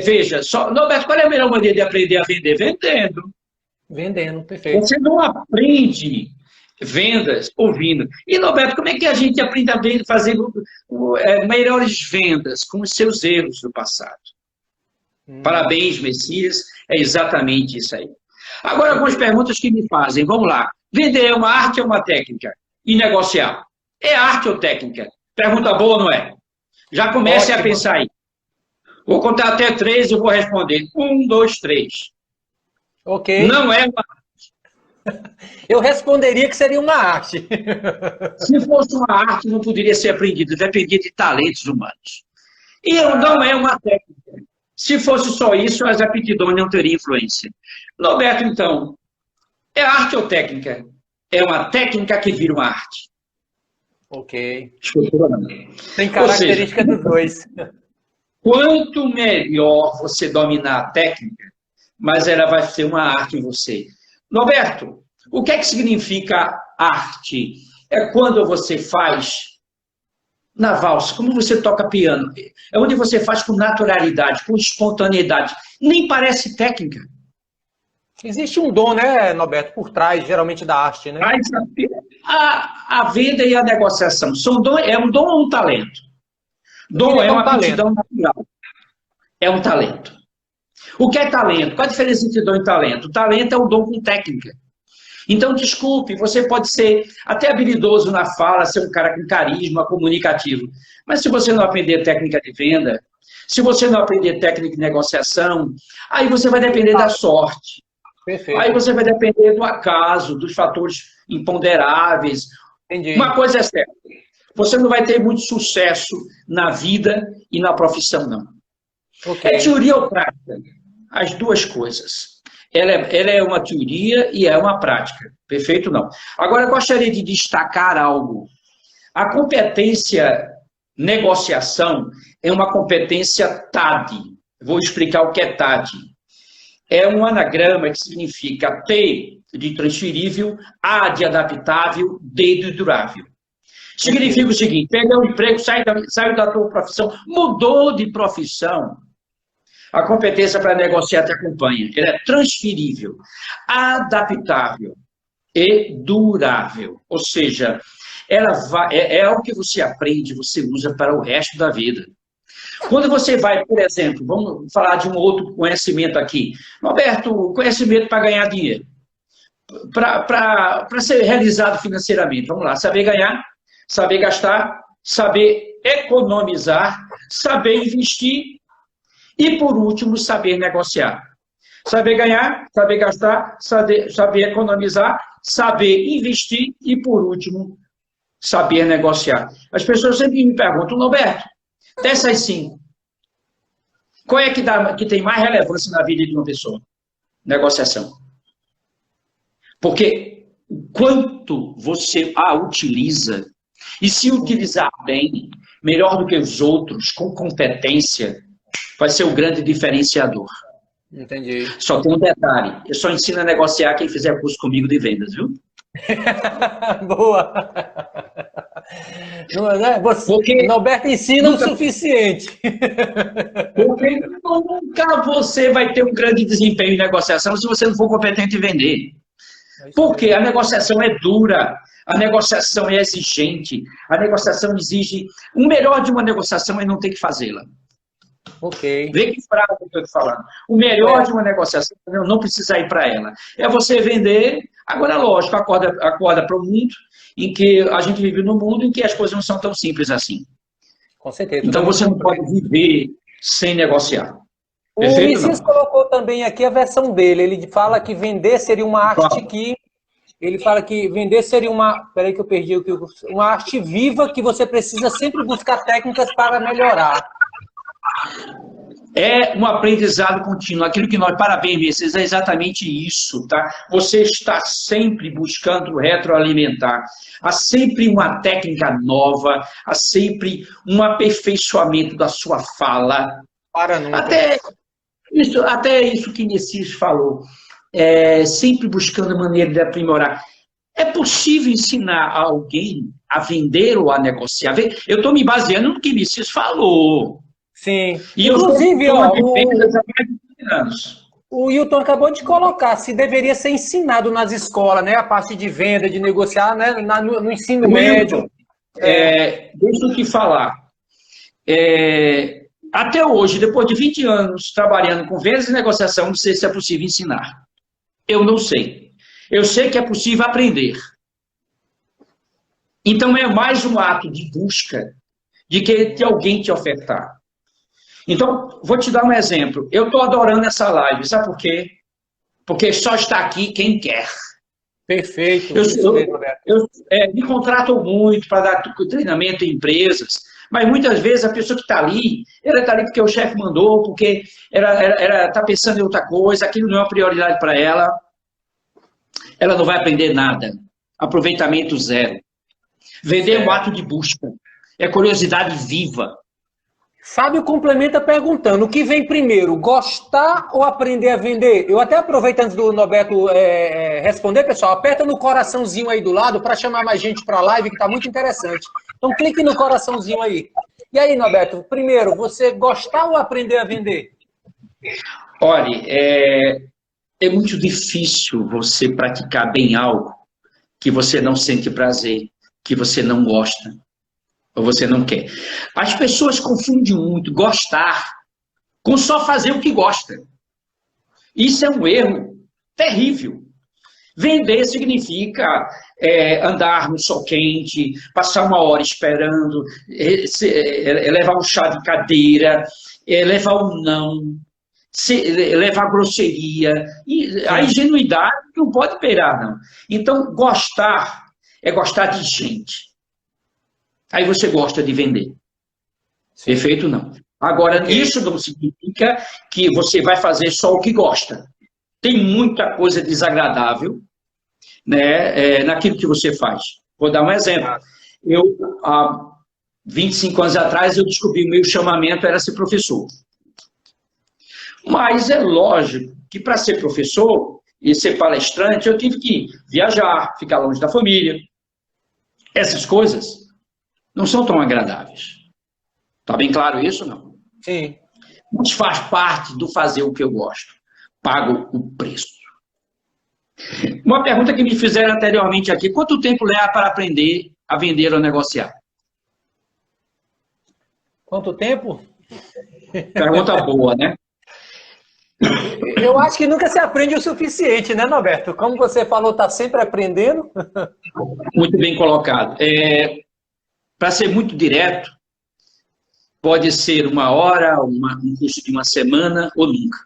Speaker 2: Veja, Norberto, qual é a melhor maneira de aprender a vender? Vendendo.
Speaker 1: Vendendo, perfeito.
Speaker 2: Você não aprende vendas ouvindo. E, Norberto, como é que a gente aprende a fazer melhores vendas com os seus erros do passado? Parabéns, Messias, é exatamente isso aí. Agora, algumas perguntas que me fazem. Vamos lá. Vender é uma arte ou uma técnica? E negociar? É arte ou técnica? Pergunta boa, não é? Já comece a pensar aí. Vou contar até 3 e vou responder. 1, 2, 3.
Speaker 1: Ok.
Speaker 2: Não é uma
Speaker 1: arte. Eu responderia que seria uma arte.
Speaker 2: Se fosse uma arte, não poderia ser aprendida. Dependia de talentos humanos. E não é uma técnica. Se fosse só isso, as aptidões não teriam influência. Norberto, então, é arte ou técnica? É uma técnica que vira uma arte.
Speaker 1: Ok. Tem característica dos dois.
Speaker 2: Quanto melhor você dominar a técnica, mais ela vai ser uma arte em você. Norberto, o que é que significa arte? É quando você faz na valsa, como você toca piano. É onde você faz com naturalidade, com espontaneidade. Nem parece técnica.
Speaker 1: Existe um dom, né, Norberto, por trás, geralmente, da arte, né?
Speaker 2: A venda e a negociação é um dom ou um talento? Dom é uma aptidão natural. É um talento. O que é talento? Qual a diferença entre dom e talento? O talento é o dom com técnica. Então, desculpe, você pode ser até habilidoso na fala, ser um cara com carisma, comunicativo. Mas se você não aprender técnica de venda, se você não aprender técnica de negociação, aí você vai depender da sorte.
Speaker 1: Perfeito.
Speaker 2: Aí você vai depender do acaso, dos fatores imponderáveis.
Speaker 1: Entendi.
Speaker 2: Uma coisa é certa, você não vai ter muito sucesso na vida e na profissão, não.
Speaker 1: Okay.
Speaker 2: É teoria ou prática? As duas coisas. Ela é uma teoria e é uma prática. Perfeito? Não. Agora, eu gostaria de destacar algo. A competência negociação é uma competência TAD. Vou explicar o que é TAD. É um anagrama que significa T de transferível, A de adaptável, D de durável. Significa o seguinte: pega um emprego, saiu da tua profissão, mudou de profissão. A competência para negociar te acompanha. Ela é transferível, adaptável e durável. Ou seja, é algo que você aprende, você usa para o resto da vida. Quando você vai, por exemplo, vamos falar de um outro conhecimento aqui. Roberto, conhecimento para ganhar dinheiro. Para ser realizado financeiramente. Vamos lá, saber ganhar, saber gastar, saber economizar, saber investir e, por último, saber negociar. Saber ganhar, saber gastar, saber economizar, saber investir e, por último, saber negociar. As pessoas sempre me perguntam, Roberto, dessas 5, qual é que tem mais relevância na vida de uma pessoa? Negociação. Porque quanto você a utiliza, e se utilizar bem, melhor do que os outros, com competência, vai ser o grande diferenciador.
Speaker 1: Entendi.
Speaker 2: Só tem um detalhe, eu só ensino a negociar quem fizer curso comigo de vendas, viu?
Speaker 1: Boa! Porque Norberto ensina o suficiente.
Speaker 2: Porque nunca você vai ter um grande desempenho em negociação se você não for competente em vender. Porque a negociação é dura, a negociação é exigente, a negociação exige... O melhor de uma negociação é não ter que fazê-la.
Speaker 1: Ok.
Speaker 2: Vê que frase que eu estou falando. O melhor de uma negociação é não precisar ir para ela. É você vender. Agora, lógico, acorda para o mundo em que a gente vive num mundo em que as coisas não são tão simples assim.
Speaker 1: Com certeza.
Speaker 2: Então você não pode viver sem negociar.
Speaker 1: O Messias colocou também aqui a versão dele. Ele fala que vender seria uma arte que... Ele fala que vender seria uma... Peraí que eu perdi o que... Uma arte viva que você precisa sempre buscar técnicas para melhorar.
Speaker 2: É um aprendizado contínuo. Aquilo que nós... Parabéns, Messias, é exatamente isso, tá? Você está sempre buscando retroalimentar. Há sempre uma técnica nova, há sempre um aperfeiçoamento da sua fala.
Speaker 1: Para nunca.
Speaker 2: Até isso que Messias falou. Sempre buscando maneira de aprimorar. É possível ensinar alguém a vender ou a negociar? Eu estou me baseando no que Messias falou.
Speaker 1: Sim.
Speaker 2: E
Speaker 1: inclusive,
Speaker 2: eu estou há mais de 20 anos.
Speaker 1: O Hilton acabou de colocar, se deveria ser ensinado nas escolas, né? A parte de venda, de negociar, né? No ensino médio.
Speaker 2: Deixa eu te falar. Até hoje, depois de 20 anos trabalhando com vendas e negociação, não sei se é possível ensinar. Eu não sei. Eu sei que é possível aprender. Então, é mais um ato de busca de alguém te ofertar. Então, vou te dar um exemplo. Eu estou adorando essa live. Sabe por quê? Porque só está aqui quem quer.
Speaker 1: Perfeito.
Speaker 2: Eu me contrato muito para dar treinamento em empresas, mas muitas vezes a pessoa que está ali, ela está ali porque o chefe mandou, porque ela está pensando em outra coisa, aquilo não é uma prioridade para ela. Ela não vai aprender nada. Aproveitamento zero. Vender é um ato de busca. É curiosidade viva.
Speaker 1: Fábio complementa perguntando, o que vem primeiro, gostar ou aprender a vender? Eu até aproveito antes do Norberto responder, pessoal, aperta no coraçãozinho aí do lado para chamar mais gente para a live, que está muito interessante. Então clique no coraçãozinho aí. E aí, Norberto, primeiro, você gostar ou aprender a vender?
Speaker 2: Olha, é muito difícil você praticar bem algo que você não sente prazer, que você não gosta. Ou você não quer. As pessoas confundem muito gostar com só fazer o que gosta. Isso é um erro terrível. Vender significa andar no sol quente, passar uma hora esperando, levar um chá de cadeira, levar um não, levar grosseria. E a ingenuidade não pode beirar, não. Então, gostar é gostar de gente. Aí você gosta de vender. Sim. Perfeito? Não. Agora, isso não significa que você vai fazer só o que gosta. Tem muita coisa desagradável, né, naquilo que você faz. Vou dar um exemplo. Há 25 anos atrás, eu descobri que o meu chamamento era ser professor. Mas é lógico que para ser professor e ser palestrante, eu tive que viajar, ficar longe da família. Essas coisas não são tão agradáveis. Está bem claro isso, não?
Speaker 1: Sim.
Speaker 2: Mas faz parte do fazer o que eu gosto. Pago o preço. Uma pergunta que me fizeram anteriormente aqui. Quanto tempo leva para aprender a vender ou negociar?
Speaker 1: Quanto tempo?
Speaker 2: Pergunta boa, né?
Speaker 1: Eu acho que nunca se aprende o suficiente, né, Norberto? Como você falou, está sempre aprendendo.
Speaker 2: Muito bem colocado. Para ser muito direto, pode ser 1 hora, um curso de 1 semana ou nunca.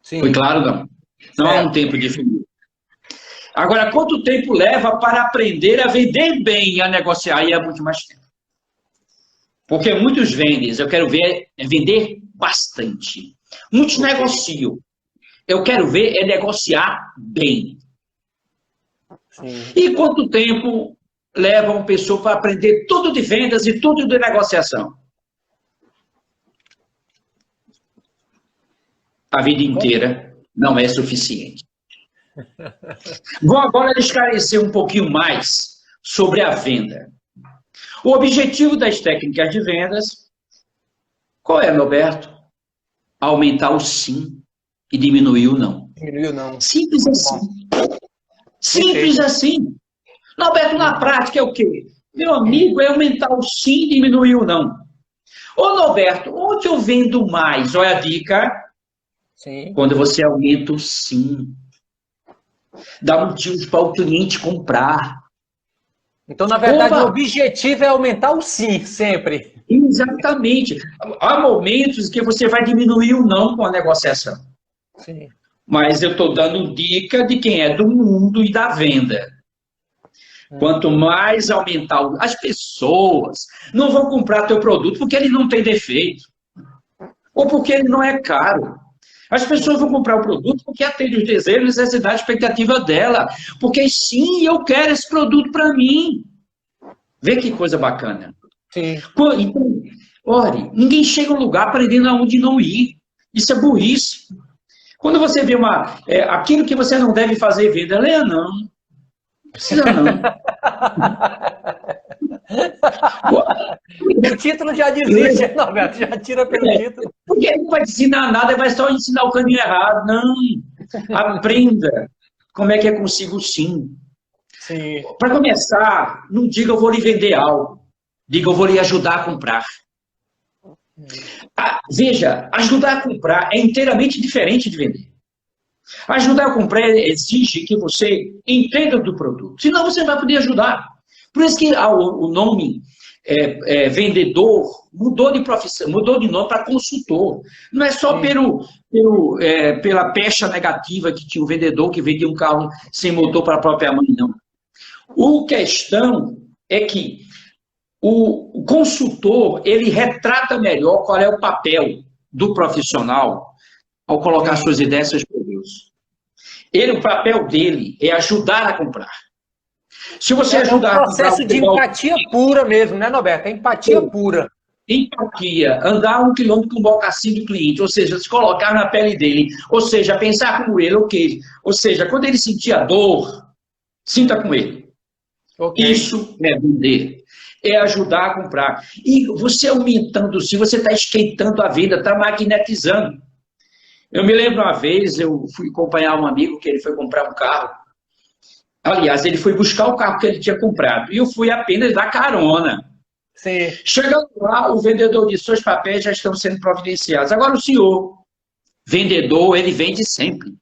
Speaker 2: Sim. Foi claro, não? Não há um tempo definido. Agora, quanto tempo leva para aprender a vender bem e a negociar? Aí é muito mais tempo. Porque muitos vendem, eu quero ver, é vender bastante. Muitos negociam. Eu quero ver é negociar bem. Sim. E quanto tempo leva uma pessoa para aprender tudo de vendas e tudo de negociação? A vida inteira não é suficiente. Vou agora esclarecer um pouquinho mais sobre a venda. O objetivo das técnicas de vendas, qual é, Roberto? Aumentar o sim e diminuir o não.
Speaker 1: Diminuir o não.
Speaker 2: Simples assim. Simples assim. Norberto, na prática é o quê? Meu amigo, é aumentar o sim e diminuir o não. Ô, Norberto, onde eu vendo mais? Olha a dica. Sim. Quando você aumenta o sim. Dá motivos para o cliente comprar.
Speaker 1: Então, na verdade, o objetivo é aumentar o sim, sempre.
Speaker 2: Exatamente. Há momentos que você vai diminuir o não com a negociação. Sim. Mas eu estou dando dica de quem é do mundo e da venda. Quanto mais aumentar... As pessoas não vão comprar teu produto porque ele não tem defeito. Ou porque ele não é caro. As pessoas vão comprar o produto porque atende os desejos, necessidade, expectativa dela. Porque sim, eu quero esse produto para mim. Vê que coisa bacana. Sim. Então, olha, ninguém chega a um lugar aprendendo aonde não ir. Isso é burrice. Quando você vê aquilo que você não deve fazer, venda, leia não. Precisa não.
Speaker 1: O título já diz isso, Norberto, já tira pelo título.
Speaker 2: Porque ele não vai te ensinar nada, vai só ensinar o caminho errado. Não. Aprenda como é que é consigo sim. Para começar, não diga eu vou lhe vender algo. Diga eu vou lhe ajudar a comprar. Veja, ajudar a comprar é inteiramente diferente de vender. Ajudar a comprar exige que você entenda do produto. Senão você não vai poder ajudar. Por isso que o nome vendedor mudou de profissão, mudou de nome para consultor. Não é só pela pecha negativa que tinha o vendedor que vendia um carro sem motor para a própria mãe, não. A questão é que o consultor, ele retrata melhor qual é o papel do profissional ao colocar suas ideias, seus produtos. O papel dele é ajudar a comprar. Se você ajudar
Speaker 1: a comprar... É um processo de empatia pura mesmo, né, Norberto? É empatia pura.
Speaker 2: Empatia, andar 1 quilômetro com o mocassim do cliente, ou seja, se colocar na pele dele, ou seja, pensar como ele, ou seja, quando ele sentir a dor, sinta com ele. Isso é vender. É ajudar a comprar. E você aumentando, se você está esquentando a venda, está magnetizando. Eu me lembro uma vez, eu fui acompanhar um amigo que ele foi comprar um carro. Aliás, ele foi buscar o carro que ele tinha comprado. E eu fui apenas dar carona.
Speaker 1: Sim.
Speaker 2: Chegando lá, o vendedor disse, seus papéis já estão sendo providenciados. Agora o senhor, vendedor, ele vende sempre.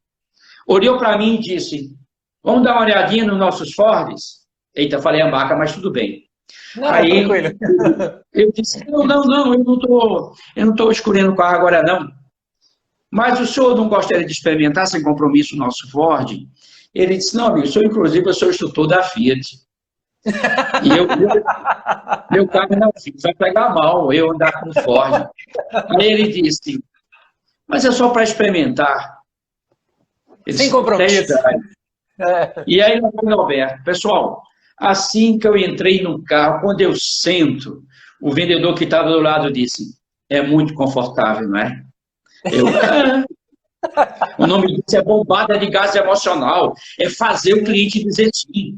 Speaker 2: Olhou para mim e disse, vamos dar uma olhadinha nos nossos Fords? Eita, falei a marca, mas tudo bem.
Speaker 1: Não,
Speaker 2: aí eu disse, não, eu não estou escolhendo o carro agora não. Mas o senhor não gostaria de experimentar sem compromisso o nosso Ford? Ele disse, não, amigo, inclusive eu sou instrutor da Fiat. E meu carro não vai pegar mal, eu andar com Ford. Aí ele disse, mas é só para experimentar.
Speaker 1: Sem compromisso.
Speaker 2: E aí, Norberto, pessoal, assim que eu entrei no carro, quando eu sento, o vendedor que estava do lado disse, é muito confortável, não é? O nome disso é bombada de gás emocional, é fazer o cliente dizer sim.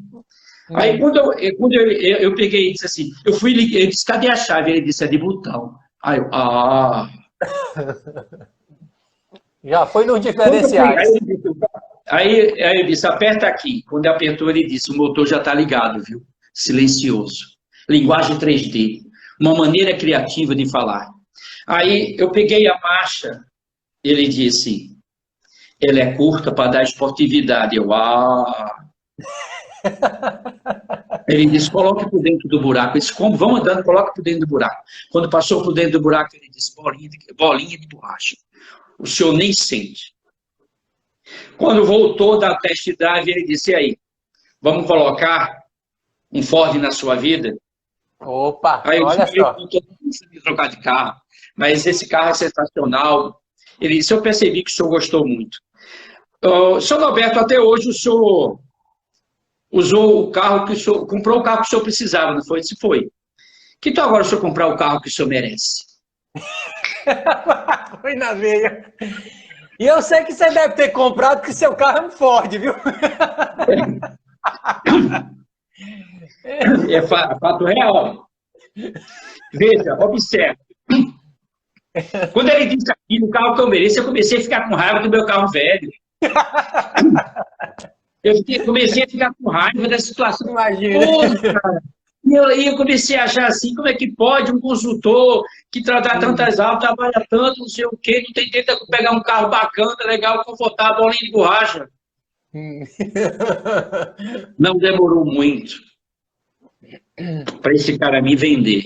Speaker 2: Aí, quando eu peguei e disse assim, eu disse, cadê a chave? Ele disse, é de botão. Aí eu,
Speaker 1: Já foi nos diferenciais.
Speaker 2: Aí eu disse, aperta aqui. Quando apertou, ele disse, o motor já está ligado, viu? Silencioso. Linguagem 3D. Uma maneira criativa de falar. Aí eu peguei a marcha, ele disse, ela é curta para dar esportividade. Eu, Ele disse, coloque por dentro do buraco. Eu disse, como? Vão andando, coloque por dentro do buraco. Quando passou por dentro do buraco, ele disse, bolinha de borracha. O senhor nem sente. Quando voltou da test drive, ele disse, e aí, vamos colocar um Ford na sua vida?
Speaker 1: Opa,
Speaker 2: aí
Speaker 1: olha só.
Speaker 2: Eu não estou pensando em trocar de carro, mas esse carro é sensacional. Ele disse, eu percebi que o senhor gostou muito. Senhor Norberto, até hoje o senhor usou o carro que o senhor... Comprou o carro que o senhor precisava, não foi? Se foi. Que tal agora o senhor comprar o carro que o senhor merece?
Speaker 1: Foi na veia. E eu sei que você deve ter comprado porque seu carro é um Ford, viu?
Speaker 2: É fato real. Veja, observe. Quando ele disse aqui, o carro que eu mereço, eu comecei a ficar com raiva do meu carro velho. Eu comecei a ficar com raiva da situação.
Speaker 1: Imagina.
Speaker 2: E eu comecei a achar assim, como é que pode um consultor que dá tantas aulas, trabalha tanto, não sei o quê, não tem tempo de pegar um carro bacana, legal, confortável, bolinha de borracha. Não demorou muito para esse cara me vender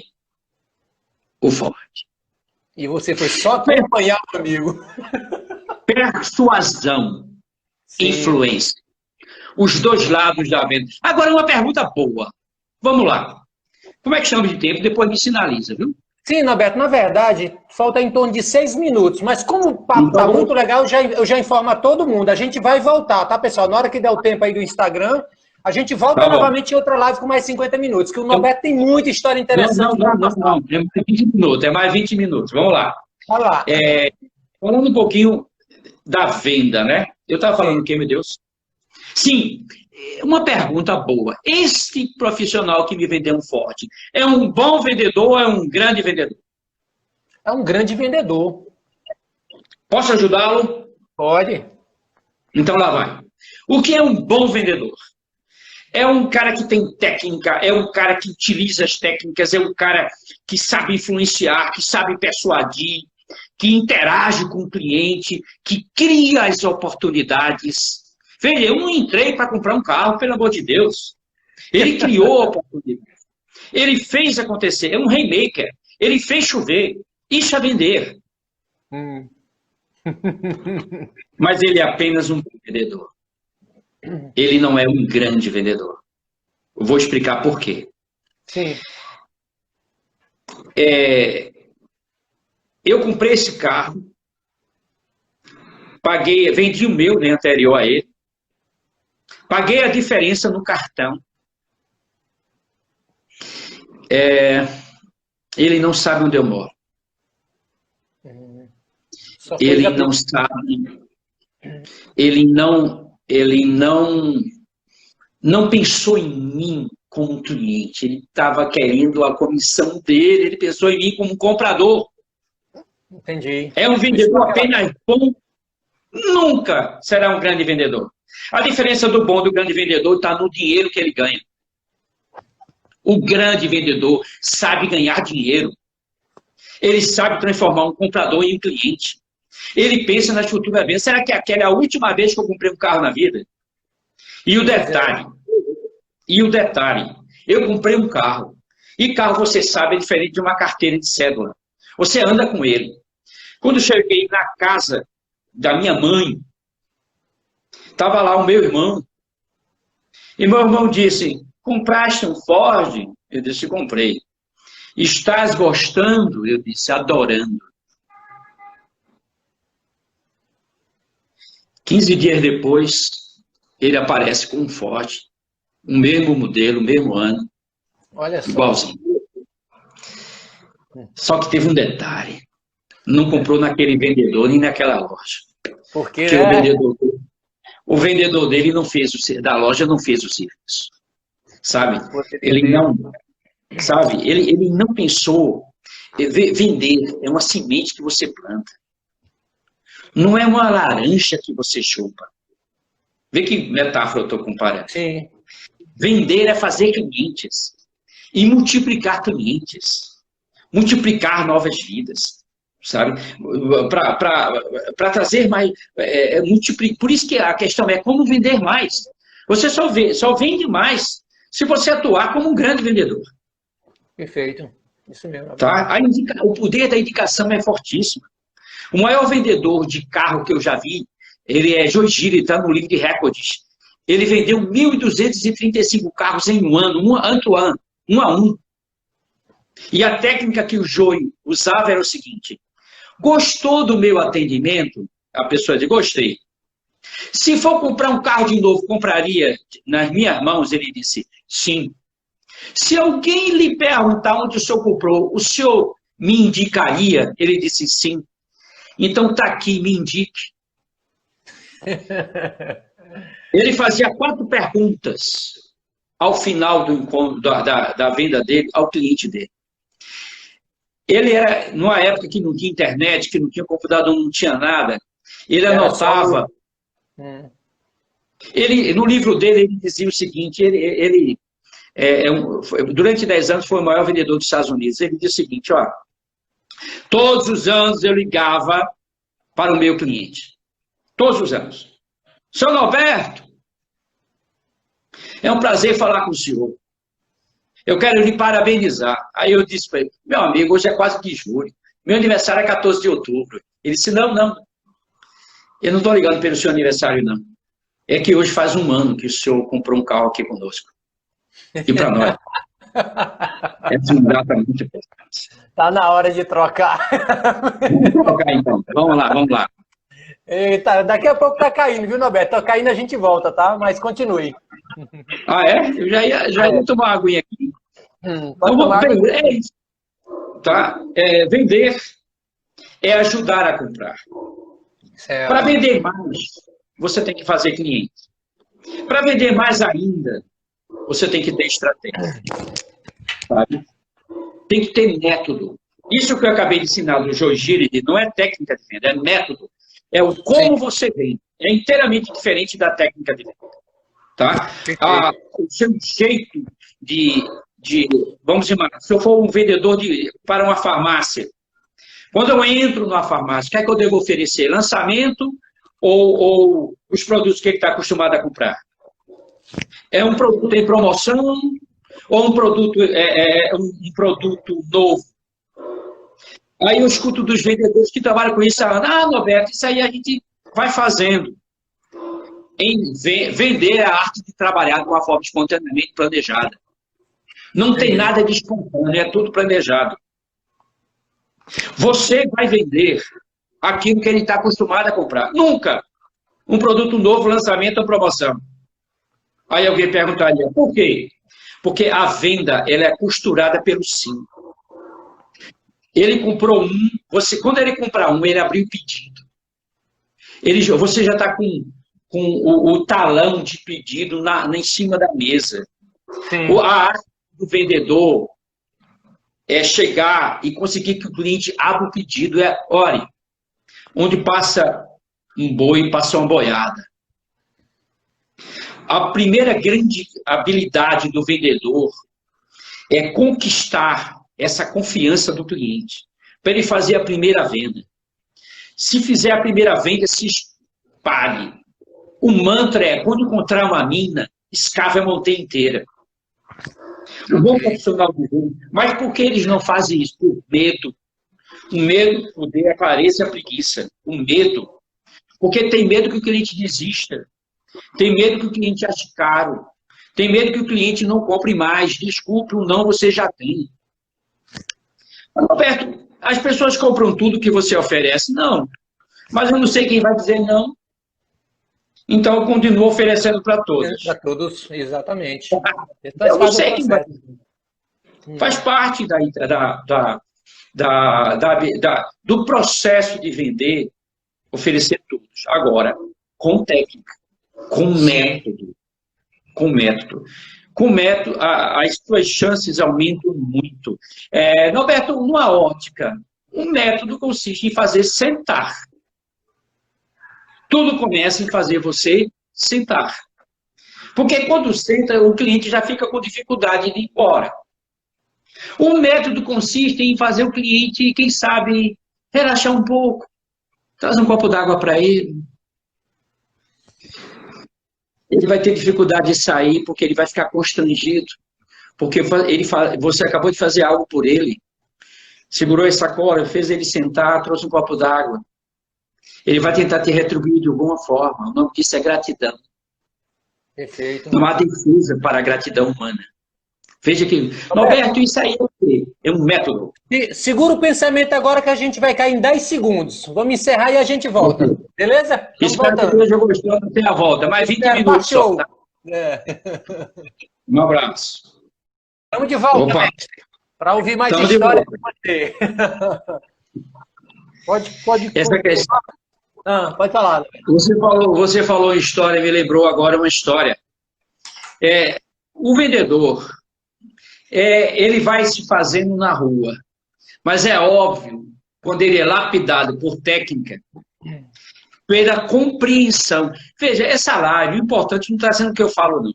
Speaker 2: o Ford.
Speaker 1: E você foi só acompanhar o amigo.
Speaker 2: Persuasão, sim. Influência. Os dois lados da venda. Agora, uma pergunta boa. Vamos lá. Como é que estamos de tempo? Depois me sinaliza, viu?
Speaker 1: Sim, Norberto, na verdade, falta em torno de 6 minutos. Mas como o papo está muito legal, eu já informo a todo mundo. A gente vai voltar, tá, pessoal? Na hora que der o tempo aí do Instagram, a gente volta novamente em outra live com mais 50 minutos, que o Norberto tem muita história interessante.
Speaker 2: Não. É mais 20 minutos, é mais 20 minutos. Vamos lá.
Speaker 1: Vai lá.
Speaker 2: Falando um pouquinho da venda, né? Eu estava falando o quê, meu Deus? Sim, uma pergunta boa. Esse profissional que me vendeu um Ford, é um bom vendedor ou é um grande vendedor?
Speaker 1: É um grande vendedor.
Speaker 2: Posso ajudá-lo?
Speaker 1: Pode.
Speaker 2: Então lá vai. O que é um bom vendedor? É um cara que tem técnica, é um cara que utiliza as técnicas, é um cara que sabe influenciar, que sabe persuadir, que interage com o cliente, que cria as oportunidades. Veja, eu não entrei para comprar um carro, pelo amor de Deus. Ele criou a oportunidade. Ele fez acontecer. É um rainmaker. Ele fez chover. Isso é vender. Mas ele é apenas um vendedor. Ele não é um grande vendedor. Eu vou explicar por quê.
Speaker 1: Sim.
Speaker 2: Eu comprei esse carro, paguei, vendi o meu, né, anterior a ele, paguei a diferença no cartão. Ele não sabe onde eu moro. Ele não sabe. Ele não pensou em mim como cliente. Ele estava querendo a comissão dele. Ele pensou em mim como comprador.
Speaker 1: Entendi.
Speaker 2: É um vendedor apenas bom. Nunca será um grande vendedor. A diferença do bom e do grande vendedor está no dinheiro que ele ganha. O grande vendedor sabe ganhar dinheiro. Ele sabe transformar um comprador em um cliente. Ele pensa nas futuras vezes. Será que aquela é a última vez que eu comprei um carro na vida? E o detalhe, eu comprei um carro. E carro, você sabe, é diferente de uma carteira de cédula. Você anda com ele. Quando eu cheguei na casa da minha mãe, estava lá o meu irmão. E meu irmão disse, compraste um Ford? Eu disse, comprei. Estás gostando? Eu disse, adorando. 15 dias depois, ele aparece com um Ford, o mesmo modelo, o mesmo ano,
Speaker 1: olha só.
Speaker 2: Igualzinho. Só que teve um detalhe, não comprou naquele vendedor nem naquela loja.
Speaker 1: Porque
Speaker 2: o vendedor dele não fez da loja não fez o serviço, sabe? Ele não pensou. Vender é uma semente que você planta. Não é uma laranja que você chupa. Vê que metáfora eu estou comparando.
Speaker 1: Sim.
Speaker 2: Vender é fazer clientes. E multiplicar clientes. Multiplicar novas vidas. Sabe? Para trazer mais... Por isso que a questão é como vender mais. Você só vende mais se você atuar como um grande vendedor.
Speaker 1: Perfeito. Isso mesmo.
Speaker 2: Tá? O poder da indicação é fortíssimo. O maior vendedor de carro que eu já vi, ele é Joe Giri, está no livro de recordes. Ele vendeu 1.235 carros em um ano, um a um. E a técnica que o Joe usava era o seguinte, gostou do meu atendimento? A pessoa diz, gostei. Se for comprar um carro de novo, compraria nas minhas mãos? Ele disse, sim. Se alguém lhe perguntar onde o senhor comprou, o senhor me indicaria? Ele disse, sim. Então está aqui, me indique. Ele fazia 4 perguntas ao final do encontro, da venda dele ao cliente dele. Ele era, numa época que não tinha internet, que não tinha computador, não tinha nada, ele anotava. No livro dele, ele dizia o seguinte, durante 10 anos foi o maior vendedor dos Estados Unidos. Ele dizia o seguinte, ó, todos os anos eu ligava para o meu cliente. Todos os anos. Seu Norberto, é um prazer falar com o senhor. Eu quero lhe parabenizar. Aí eu disse para ele, meu amigo, hoje é quase de julho. Meu aniversário é 14 de outubro. Ele disse, não. Eu não estou ligando pelo seu aniversário, não. É que hoje faz um ano que o senhor comprou um carro aqui conosco. E para nós. Essa é uma data muito importante.
Speaker 1: Está na hora de trocar.
Speaker 2: Vamos trocar, então. Vamos lá.
Speaker 1: Eita, daqui a pouco tá caindo, viu, Norberto? Tá caindo, a gente volta, tá? Mas continue.
Speaker 2: Ah, é? Eu já ia tomar uma aguinha aqui. É isso. Tá? Vender é ajudar a comprar. Para vender mais, você tem que fazer cliente. Para vender mais ainda, você tem que ter estratégia. Sabe? Tem que ter método. Isso que eu acabei de ensinar do Joe Giri não é técnica de venda, é método. é o como você vende. É inteiramente diferente da técnica de venda. Tá? O seu jeito vamos imaginar, se eu for um vendedor para uma farmácia, quando eu entro numa farmácia, o que é que eu devo oferecer? Lançamento ou os produtos que ele está acostumado a comprar? É um produto em promoção ou um produto, um produto novo? Aí eu escuto dos vendedores que trabalham com isso, Norberto, isso aí a gente vai fazendo. Vender é a arte de trabalhar de uma forma espontaneamente planejada. Não tem nada de espontâneo, é tudo planejado. Você vai vender aquilo que ele está acostumado a comprar. Nunca um produto novo, lançamento ou promoção. Aí alguém perguntaria, por quê? Porque a venda ela é costurada pelo sim. Ele comprou quando ele comprar ele abriu o pedido. Você já está com o talão de pedido em cima da mesa. Sim. A arte do vendedor é chegar e conseguir que o cliente abra o pedido. Olha, onde passa um boi, passa uma boiada. A primeira grande habilidade do vendedor é conquistar essa confiança do cliente, para ele fazer a primeira venda. Se fizer a primeira venda, se espalhe. O mantra é, quando encontrar uma mina, escave a montanha inteira. O bom profissional do venda, mas por que eles não fazem isso? Por medo. O medo poder aparecer a preguiça. O medo. Porque tem medo que o cliente desista. Tem medo que o cliente ache caro. Tem medo que o cliente não compre mais. Desculpe, o não você já tem. Roberto, as pessoas compram tudo que você oferece? Não. Mas eu não sei quem vai dizer não. Então, eu continuo oferecendo para todos.
Speaker 1: Para todos, exatamente.
Speaker 2: Eu não sei quem vai dizer. Faz parte do processo de vender, oferecer todos. Agora, com técnica, com método. Com método. Com método, as suas chances aumentam muito. Norberto, numa ótica, um método consiste em fazer sentar. Tudo começa em fazer você sentar. Porque quando senta, o cliente já fica com dificuldade de ir embora. O método consiste em fazer o cliente, quem sabe, relaxar um pouco. Traz um copo d'água para ele. Ele vai ter dificuldade de sair, porque ele vai ficar constrangido. Porque você acabou de fazer algo por ele. Segurou essa sacola, fez ele sentar, trouxe um copo d'água. Ele vai tentar te retribuir de alguma forma. O nome disso é gratidão.
Speaker 1: Perfeito.
Speaker 2: Não há defesa para a gratidão humana. Veja que... Norberto, isso aí é o quê? É um método.
Speaker 1: Segura o pensamento agora que a gente vai cair em 10 segundos. Vamos encerrar e a gente volta. Okay. Beleza?
Speaker 2: Espero que você gostou de ter a volta. Mais 20 minutos só, tá? Um abraço.
Speaker 1: Estamos de volta, mestre. Para ouvir mais histórias de você. Pode.
Speaker 2: Essa questão...
Speaker 1: pode falar.
Speaker 2: Você falou em história, me lembrou agora uma história. O vendedor, ele vai se fazendo na rua. Mas é óbvio, quando ele é lapidado por técnica, pela compreensão. Veja, essa live, o importante não está sendo o que eu falo, não.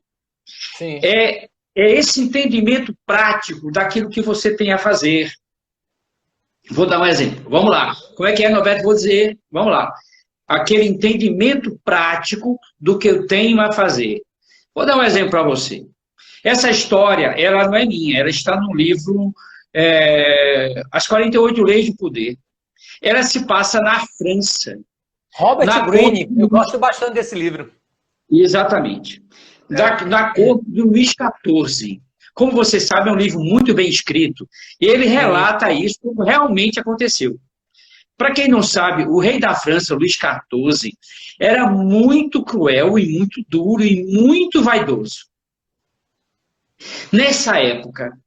Speaker 1: Sim.
Speaker 2: É esse entendimento prático daquilo que você tem a fazer. Vou dar um exemplo. Vamos lá. Como é que é, Norberto? Vou dizer. Vamos lá. Aquele entendimento prático do que eu tenho a fazer. Vou dar um exemplo para você. Essa história, ela não é minha. Ela está no livro As 48 Leis do Poder. Ela se passa na França.
Speaker 1: Robert Greene. Eu gosto bastante desse livro.
Speaker 2: Exatamente. Na corte do Luís XIV. Como você sabe, é um livro muito bem escrito. Ele relata isso como realmente aconteceu. Para quem não sabe, o rei da França, Luís XIV, era muito cruel e muito duro e muito vaidoso. Nessa época,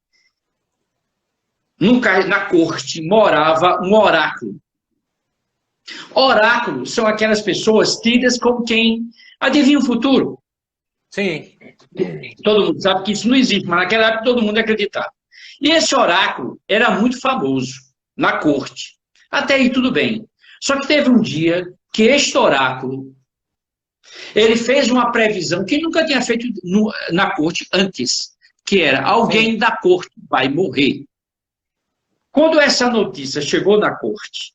Speaker 2: na corte, morava um oráculo. Oráculos são aquelas pessoas tidas como quem adivinha o futuro.
Speaker 1: Sim.
Speaker 2: Todo mundo sabe que isso não existe, mas naquela época todo mundo acreditava. E esse oráculo era muito famoso na corte. Até aí tudo bem. Só que teve um dia que este oráculo, ele fez uma previsão que nunca tinha feito na corte antes, que era alguém da corte vai morrer. Quando essa notícia chegou na corte,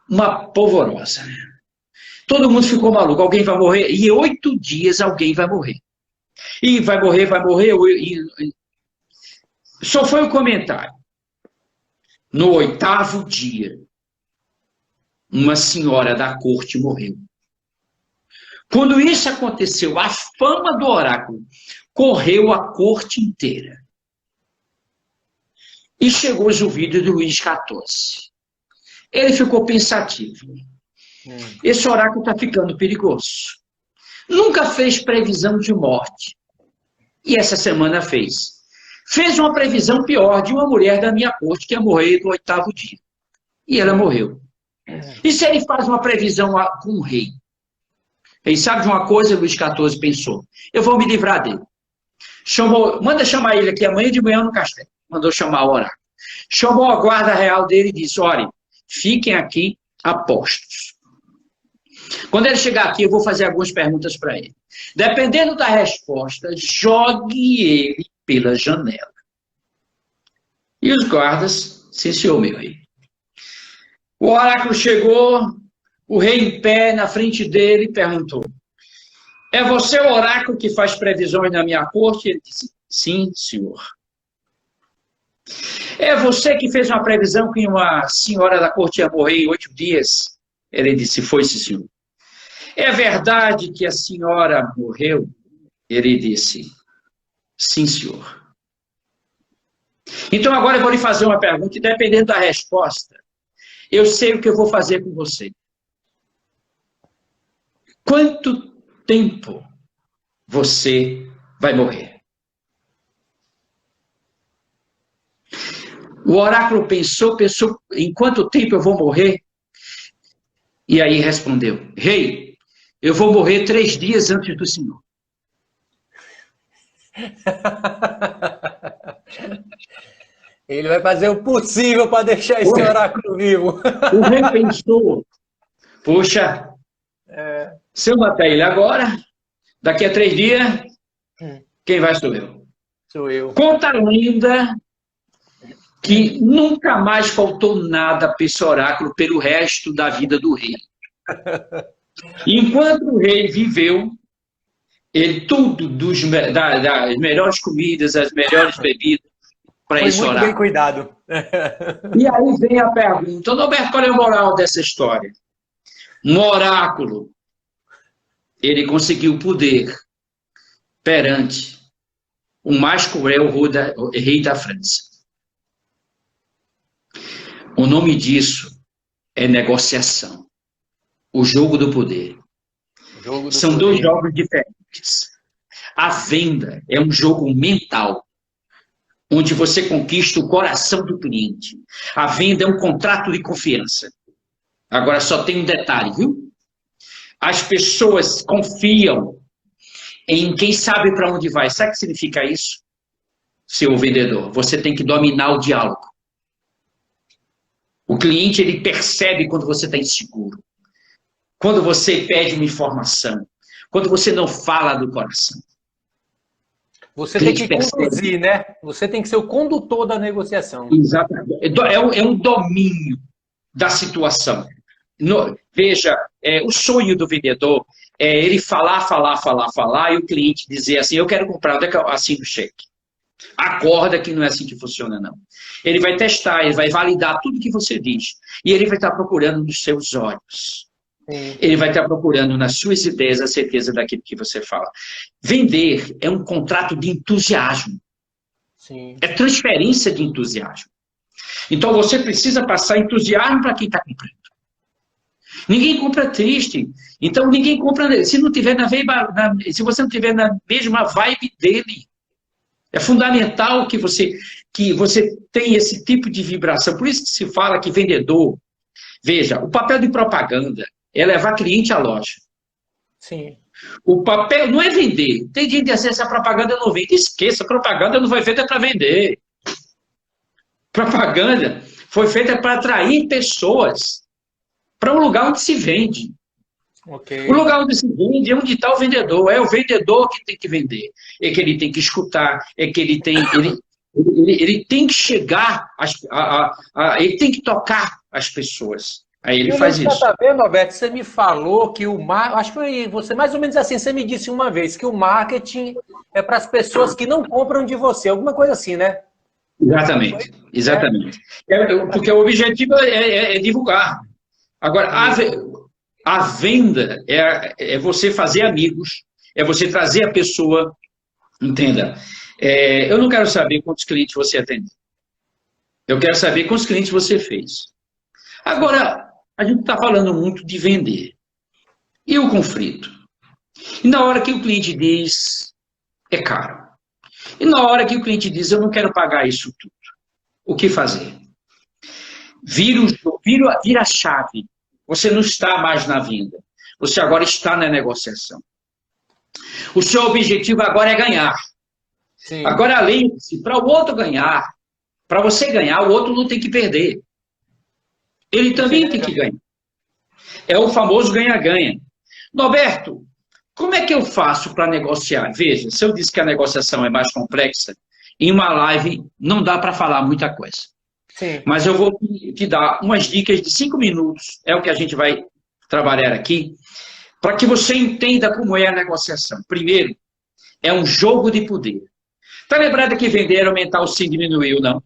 Speaker 2: uma polvorosa, todo mundo ficou maluco, alguém vai morrer, e em 8 dias alguém vai morrer. E vai morrer, só foi o comentário. No 8º dia, uma senhora da corte morreu. Quando isso aconteceu, a fama do oráculo correu a corte inteira. E chegou aos ouvidos do Luís XIV. Ele ficou pensativo. Esse oráculo está ficando perigoso. Nunca fez previsão de morte. E essa semana fez. Fez uma previsão pior de uma mulher da minha corte que ia morrer no 8º dia. E ela morreu. E se ele faz uma previsão com o rei? Ele sabe de uma coisa, Luís XIV pensou. Eu vou me livrar dele. Manda chamar ele aqui amanhã de manhã no castelo. Mandou chamar o oráculo. Chamou a guarda real dele e disse, olha, fiquem aqui apostos. Quando ele chegar aqui, eu vou fazer algumas perguntas para ele. Dependendo da resposta, jogue ele pela janela. E os guardas, sim senhor, meu rei. O oráculo chegou, o rei em pé na frente dele perguntou, é você o oráculo que faz previsões na minha corte? Ele disse, sim, senhor. É você que fez uma previsão que uma senhora da corte ia morrer em 8 dias? Ele disse, foi, sim, senhor. É verdade que a senhora morreu? Ele disse, sim, senhor. Então agora eu vou lhe fazer uma pergunta e dependendo da resposta, eu sei o que eu vou fazer com você. Quanto tempo você vai morrer? O oráculo pensou em quanto tempo eu vou morrer? E aí respondeu, rei, eu vou morrer 3 dias antes do senhor.
Speaker 1: Ele vai fazer o possível para deixar esse oráculo vivo.
Speaker 2: O rei pensou, puxa, se eu matar ele agora, daqui a 3 dias, quem vai sou eu.
Speaker 1: Sou eu.
Speaker 2: Conta a lenda que nunca mais faltou nada para esse oráculo pelo resto da vida do rei. Enquanto o rei viveu, ele tudo das melhores comidas, as melhores bebidas para esse oráculo.
Speaker 1: Foi muito bem cuidado.
Speaker 2: E aí vem a pergunta, Norberto, qual é a moral dessa história? Um oráculo, ele conseguiu poder perante o mais cruel rei da França. O nome disso é negociação. O jogo do poder. São 2 jogos diferentes. A venda é um jogo mental, onde você conquista o coração do cliente. A venda é um contrato de confiança. Agora só tem um detalhe, viu? As pessoas confiam em quem sabe para onde vai. Sabe o que significa isso? Seu vendedor, você tem que dominar o diálogo. O cliente, ele percebe quando você está inseguro. Quando você pede uma informação. Quando você não fala do coração.
Speaker 1: Você tem que conduzir, né? Você tem que ser o condutor da negociação.
Speaker 2: Exatamente. É um domínio da situação. Veja, o sonho do vendedor é ele falar, e o cliente dizer assim, eu quero comprar, onde é que eu assino o cheque? Acorda que não é assim que funciona, não. Ele vai testar, ele vai validar tudo que você diz. E ele vai estar procurando nos seus olhos. Sim. Ele vai estar procurando nas suas ideias a certeza daquilo que você fala. Vender é um contrato de entusiasmo. Sim. É transferência de entusiasmo. Então você precisa passar entusiasmo para quem está comprando. Ninguém compra triste. Então ninguém compra se você não tiver na mesma vibe dele. É fundamental que você tenha esse tipo de vibração. Por isso que se fala que vendedor... Veja, o papel de propaganda é levar cliente à loja. Sim. O papel não é vender. Tem gente que diz assim, essa propaganda não vende. Esqueça, propaganda não foi feita para vender. Propaganda foi feita para atrair pessoas. para um lugar onde se vende.
Speaker 1: Ok.
Speaker 2: O lugar onde se vende é onde está o vendedor. É o vendedor que tem que vender. É que ele tem que escutar, é que ele tem que chegar, ele tem que tocar as pessoas. Aí ele faz isso.
Speaker 1: Tá vendo, Roberto? Você me falou que acho que foi você, mais ou menos assim, você me disse uma vez que o marketing é para as pessoas que não compram de você, alguma coisa assim, né?
Speaker 2: Exatamente, exatamente. Porque o objetivo é divulgar. Agora, a venda é você fazer amigos, é você trazer a pessoa, entenda. Eu não quero saber quantos clientes você atendeu. Eu quero saber quantos clientes você fez. Agora, a gente está falando muito de vender. E o conflito? E na hora que o cliente diz, é caro. E na hora que o cliente diz, eu não quero pagar isso tudo. O que fazer? Vira a chave. Você não está mais na venda. Você agora está na negociação. O seu objetivo agora é ganhar. Sim. Agora, lembre-se, para o outro ganhar, para você ganhar, o outro não tem que perder. Ele também tem que ganhar. É o famoso ganha-ganha. Norberto, como é que eu faço para negociar? Veja, se eu disse que a negociação é mais complexa, em uma live não dá para falar muita coisa. Sim. Mas eu vou te dar umas dicas de 5 minutos, é o que a gente vai trabalhar aqui, para que você entenda como é a negociação. Primeiro, é um jogo de poder. Está lembrado que vender era aumentar o sim, diminuir o não?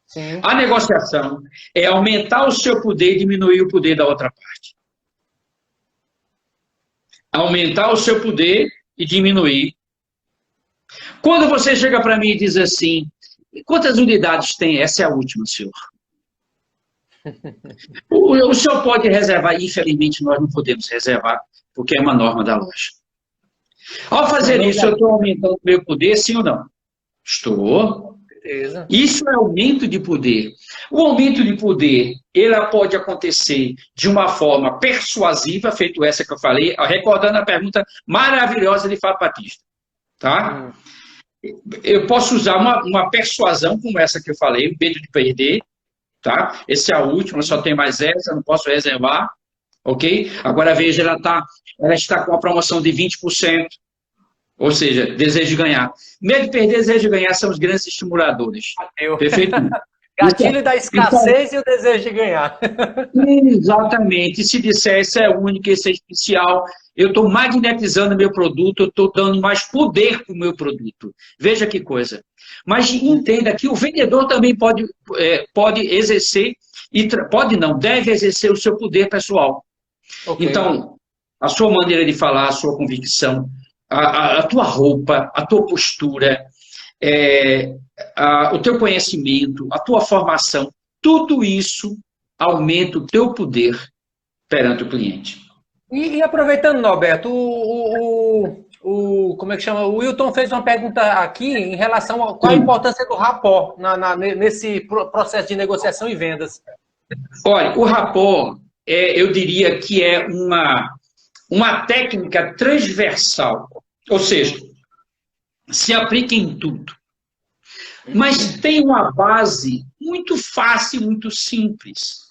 Speaker 2: Sim. A negociação é aumentar o seu poder e diminuir o poder da outra parte. Aumentar o seu poder e diminuir. Quando você chega para mim e diz assim, quantas unidades tem? Essa é a última, senhor. O senhor pode reservar, infelizmente nós não podemos reservar, porque é uma norma da loja. Ao fazer isso, eu estou aumentando o meu poder, sim ou não? Estou. Beleza. Isso é aumento de poder. O aumento de poder, ele pode acontecer de uma forma persuasiva, feito essa que eu falei, recordando a pergunta maravilhosa de Fábio Batista. Tá? Eu posso usar uma persuasão como essa que eu falei, medo de perder. Tá? Essa é a última, só tem mais essa, não posso reservar. Ok? Agora veja, ela está com uma promoção de 20%. Ou seja, desejo de ganhar. Medo de perder, desejo de ganhar são os grandes estimuladores. Perfeito?
Speaker 1: Gatilho da escassez e o desejo de ganhar.
Speaker 2: Exatamente. Se disser esse é único, esse é especial, eu estou magnetizando meu produto, eu estou dando mais poder para o meu produto. Veja que coisa. Mas entenda que o vendedor também pode exercer, pode não, deve exercer o seu poder pessoal. Okay. Então, a sua maneira de falar, a sua convicção, a tua roupa, a tua postura, o teu conhecimento, a tua formação, tudo isso aumenta o teu poder perante o cliente.
Speaker 1: E aproveitando, Norberto, como é que chama? O Wilton fez uma pergunta aqui em relação a qual a importância do rapport nesse processo de negociação e vendas.
Speaker 2: Olha, o rapport, eu diria que é uma técnica transversal, ou seja, se aplica em tudo. Mas tem uma base muito fácil, muito simples,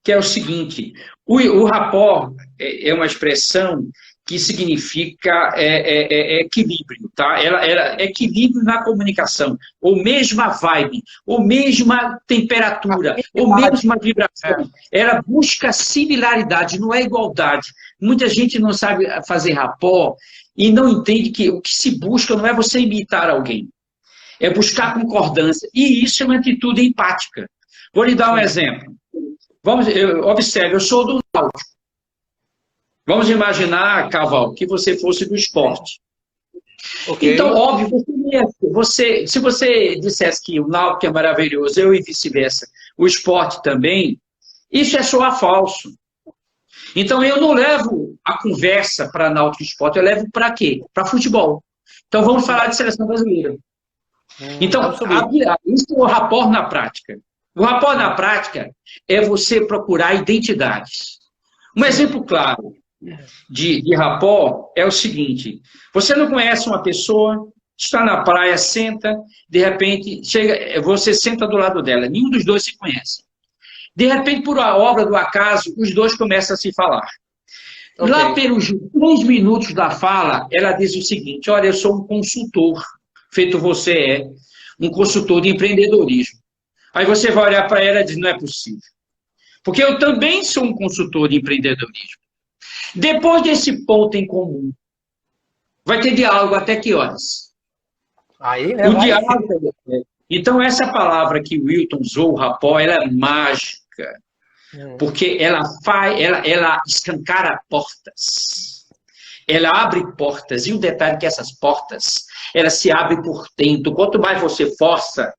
Speaker 2: que é o seguinte, o rapport é uma expressão que significa equilíbrio, tá? Ela é equilíbrio na comunicação, ou mesma vibe, ou mesma temperatura, ou mesma vibração. Ela busca similaridade, não é igualdade. Muita gente não sabe fazer rapport e não entende que o que se busca não é você imitar alguém, é buscar concordância. E isso é uma atitude empática. Vou lhe dar um exemplo. Observe, eu sou do Náutico. Vamos imaginar, Caval, que você fosse do esporte. Okay. Então, óbvio, se você dissesse que o Náutico é maravilhoso, eu e vice-versa, o esporte também, isso é soar falso. Então, eu não levo a conversa para Náutico Esporte, eu levo para quê? Para futebol. Então, vamos falar de seleção brasileira. Então, isso é o rapport na prática. O rapport na prática é você procurar identidades. Um exemplo claro de rapport é o seguinte: você não conhece uma pessoa, está na praia, senta, de repente, você senta do lado dela, nenhum dos dois se conhece. De repente, por a obra do acaso, os dois começam a se falar. Okay. Lá pelos 3 minutos da fala, ela diz o seguinte: olha, eu sou um consultor, feito você é, um consultor de empreendedorismo. Aí você vai olhar para ela e diz, não é possível. Porque eu também sou um consultor de empreendedorismo. Depois desse ponto em comum, vai ter diálogo até que horas?
Speaker 1: Aí, né?
Speaker 2: O diálogo. Então, essa palavra que o Wilton usou, o rapó, ela é mágica. Porque ela escancara portas. Ela abre portas. E o detalhe é que essas portas, elas se abrem por dentro. Quanto mais você força,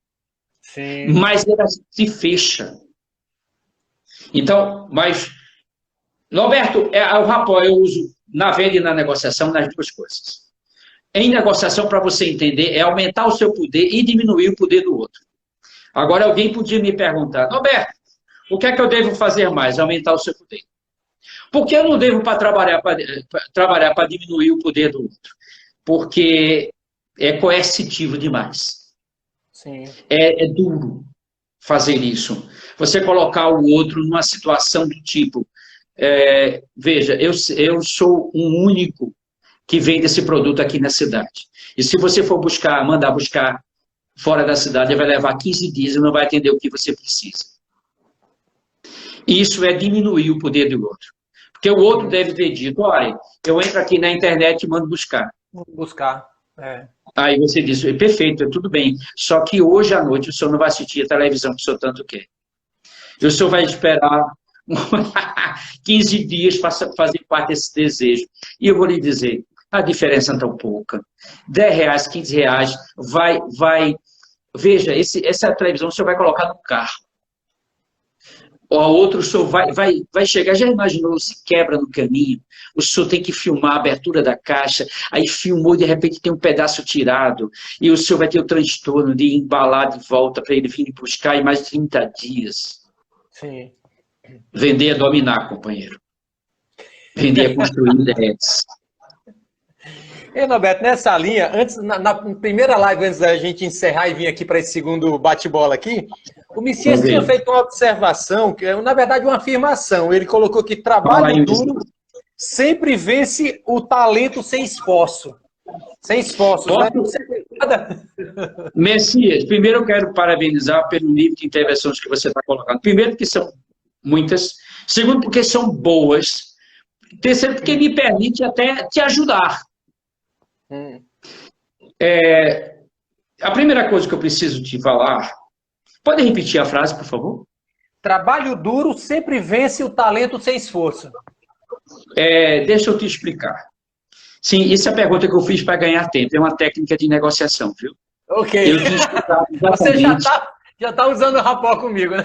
Speaker 2: sim, mais ela se fecha. Então, mas... Norberto, o rapó eu uso na venda e na negociação, nas duas coisas. Em negociação, para você entender, é aumentar o seu poder e diminuir o poder do outro. Agora, alguém podia me perguntar, Norberto, o que é que eu devo fazer mais? Aumentar o seu poder. Por que eu não devo trabalhar para diminuir o poder do outro? Porque é coercitivo demais. Sim. É duro fazer isso. Você colocar o outro numa situação do tipo, veja, eu sou um único que vende esse produto aqui na cidade. E se você for mandar buscar fora da cidade, vai levar 15 dias e não vai atender o que você precisa. Isso é diminuir o poder do outro. Porque o outro deve ter dito, olha, eu entro aqui na internet e mando buscar.
Speaker 1: Buscar,
Speaker 2: Aí você diz, perfeito, tudo bem. Só que hoje à noite o senhor não vai assistir a televisão que o senhor tanto quer. E o senhor vai esperar 15 dias para fazer parte desse desejo. E eu vou lhe dizer, a diferença é tão pouca. R$10, R$15, vai... Veja, essa televisão o senhor vai colocar no carro. Ou a outra, o senhor vai chegar, já imaginou, se quebra no caminho, o senhor tem que filmar a abertura da caixa, aí filmou e de repente tem um pedaço tirado, e o senhor vai ter o transtorno de embalar de volta para ele vir buscar em mais de 30 dias. Sim. Vender é dominar, companheiro. Vender é construir ideias.
Speaker 1: E, Norberto, nessa linha, na primeira live, antes da gente encerrar e vir aqui para esse segundo bate-bola aqui, o Messias tinha feito uma observação, que é, na verdade, uma afirmação. Ele colocou que trabalho duro sempre vence o talento sem esforço. Sem esforço, né?
Speaker 2: Messias, primeiro eu quero parabenizar pelo nível de intervenções que você está colocando. Primeiro, porque são muitas. Segundo, porque são boas. Terceiro, porque me permite até te ajudar. A primeira coisa que eu preciso te falar... Pode repetir a frase, por favor?
Speaker 1: Trabalho duro sempre vence o talento sem esforço.
Speaker 2: Deixa eu te explicar. Sim, essa é a pergunta que eu fiz para ganhar tempo. É uma técnica de negociação, viu?
Speaker 1: Ok. Você já tá usando o rapó comigo, né?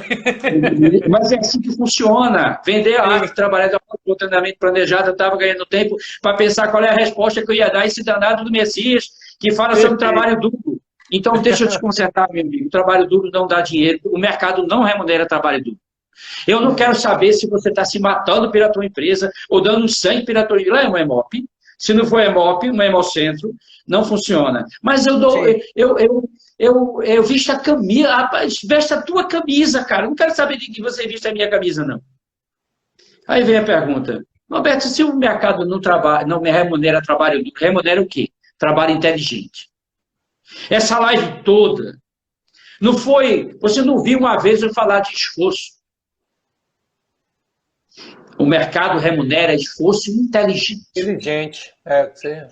Speaker 2: Mas é assim que funciona. Vender arte, trabalhar com treinamento planejado, eu estava ganhando tempo para pensar qual é a resposta que eu ia dar a esse danado do Messias que fala sobre trabalho duro. Então, deixa eu te consertar, meu amigo. O trabalho duro não dá dinheiro. O mercado não remunera trabalho duro. Eu não quero saber se você está se matando pela tua empresa ou dando sangue pela tua... Lá é um EMOP. Se não for EMOP, um Hemocentro, não funciona. Mas eu visto a camisa. Rapaz, veste a tua camisa, cara. Eu não quero saber de que você viste a minha camisa, não. Aí vem a pergunta. Norberto, se o mercado não me remunera trabalho duro, remunera o quê? Trabalho inteligente. Essa live toda, não foi... Você não viu uma vez eu falar de esforço. O mercado remunera esforço inteligente.
Speaker 1: Inteligente.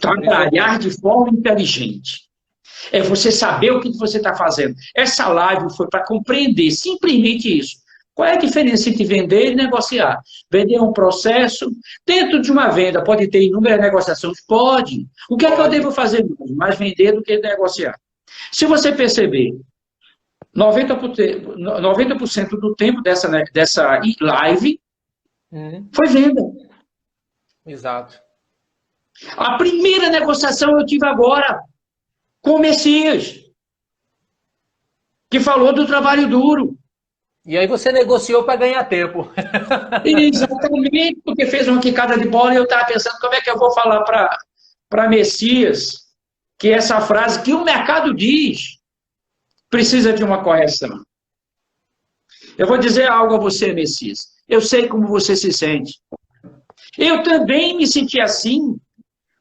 Speaker 2: Trabalhar de forma inteligente. É você saber o que você está fazendo. Essa live foi para compreender simplesmente isso. Qual é a diferença entre vender e negociar? Vender é um processo. Dentro de uma venda, pode ter inúmeras negociações? Pode. O que é que eu devo fazer mais vender do que negociar? Se você perceber, 90% do tempo dessa live foi venda.
Speaker 1: Exato.
Speaker 2: A primeira negociação eu tive agora com o Messias, que falou do trabalho duro.
Speaker 1: E aí você negociou para ganhar tempo.
Speaker 2: Exatamente, porque fez uma quicada de bola e eu estava pensando como é que eu vou falar para Messias que essa frase que o mercado diz precisa de uma correção. Eu vou dizer algo a você, Messias. Eu sei como você se sente. Eu também me senti assim.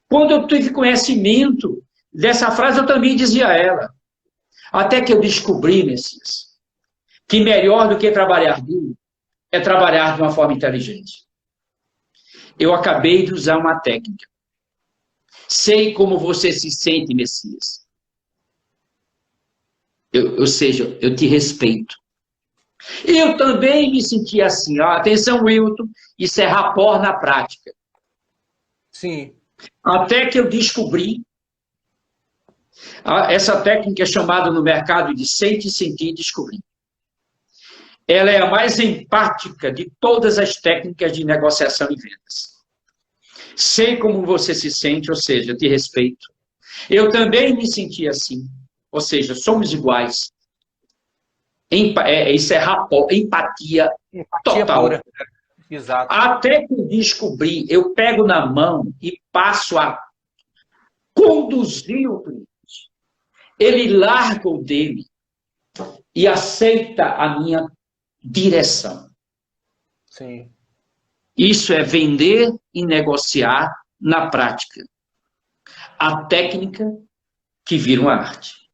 Speaker 2: Quando eu tive conhecimento dessa frase, eu também dizia ela. Até que eu descobri, Messias, que melhor do que trabalhar duro é trabalhar de uma forma inteligente. Eu acabei de usar uma técnica. Sei como você se sente, Messias. Ou seja, eu te respeito. Eu também me senti assim. Ó, atenção, Wilton, isso é rapport na prática.
Speaker 1: Sim.
Speaker 2: Até que eu descobri, essa técnica é chamada no mercado de sente, sentir e descobrir. Ela é a mais empática de todas as técnicas de negociação e vendas. Sei como você se sente, ou seja, te respeito. Eu também me senti assim, ou seja, somos iguais. Isso é rapport, empatia total.
Speaker 1: Pura. Exato.
Speaker 2: Até que eu descobri, eu pego na mão e passo a conduzir o cliente. Ele larga o dele e aceita a minha direção.
Speaker 1: Sim.
Speaker 2: Isso é vender e negociar na prática. A técnica que vira uma arte.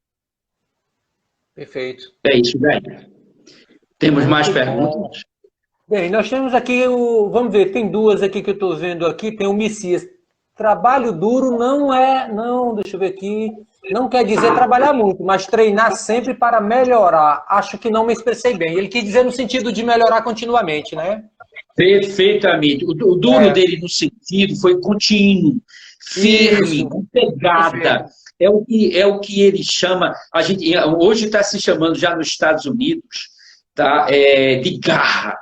Speaker 1: Perfeito.
Speaker 2: É isso daí. Temos
Speaker 1: Muito
Speaker 2: mais
Speaker 1: bom.
Speaker 2: perguntas?
Speaker 1: Bem, nós temos aqui vamos ver, tem duas aqui que eu estou vendo aqui, tem o Messias. Trabalho duro deixa eu ver aqui, não quer dizer trabalhar muito, mas treinar sempre para melhorar. Acho que não me expressei bem. Ele quis dizer no sentido de melhorar continuamente, né?
Speaker 2: Perfeitamente. O duro dele no sentido foi contínuo, firme, com pegada. É o que ele chama, hoje está se chamando já nos Estados Unidos, tá? De garra.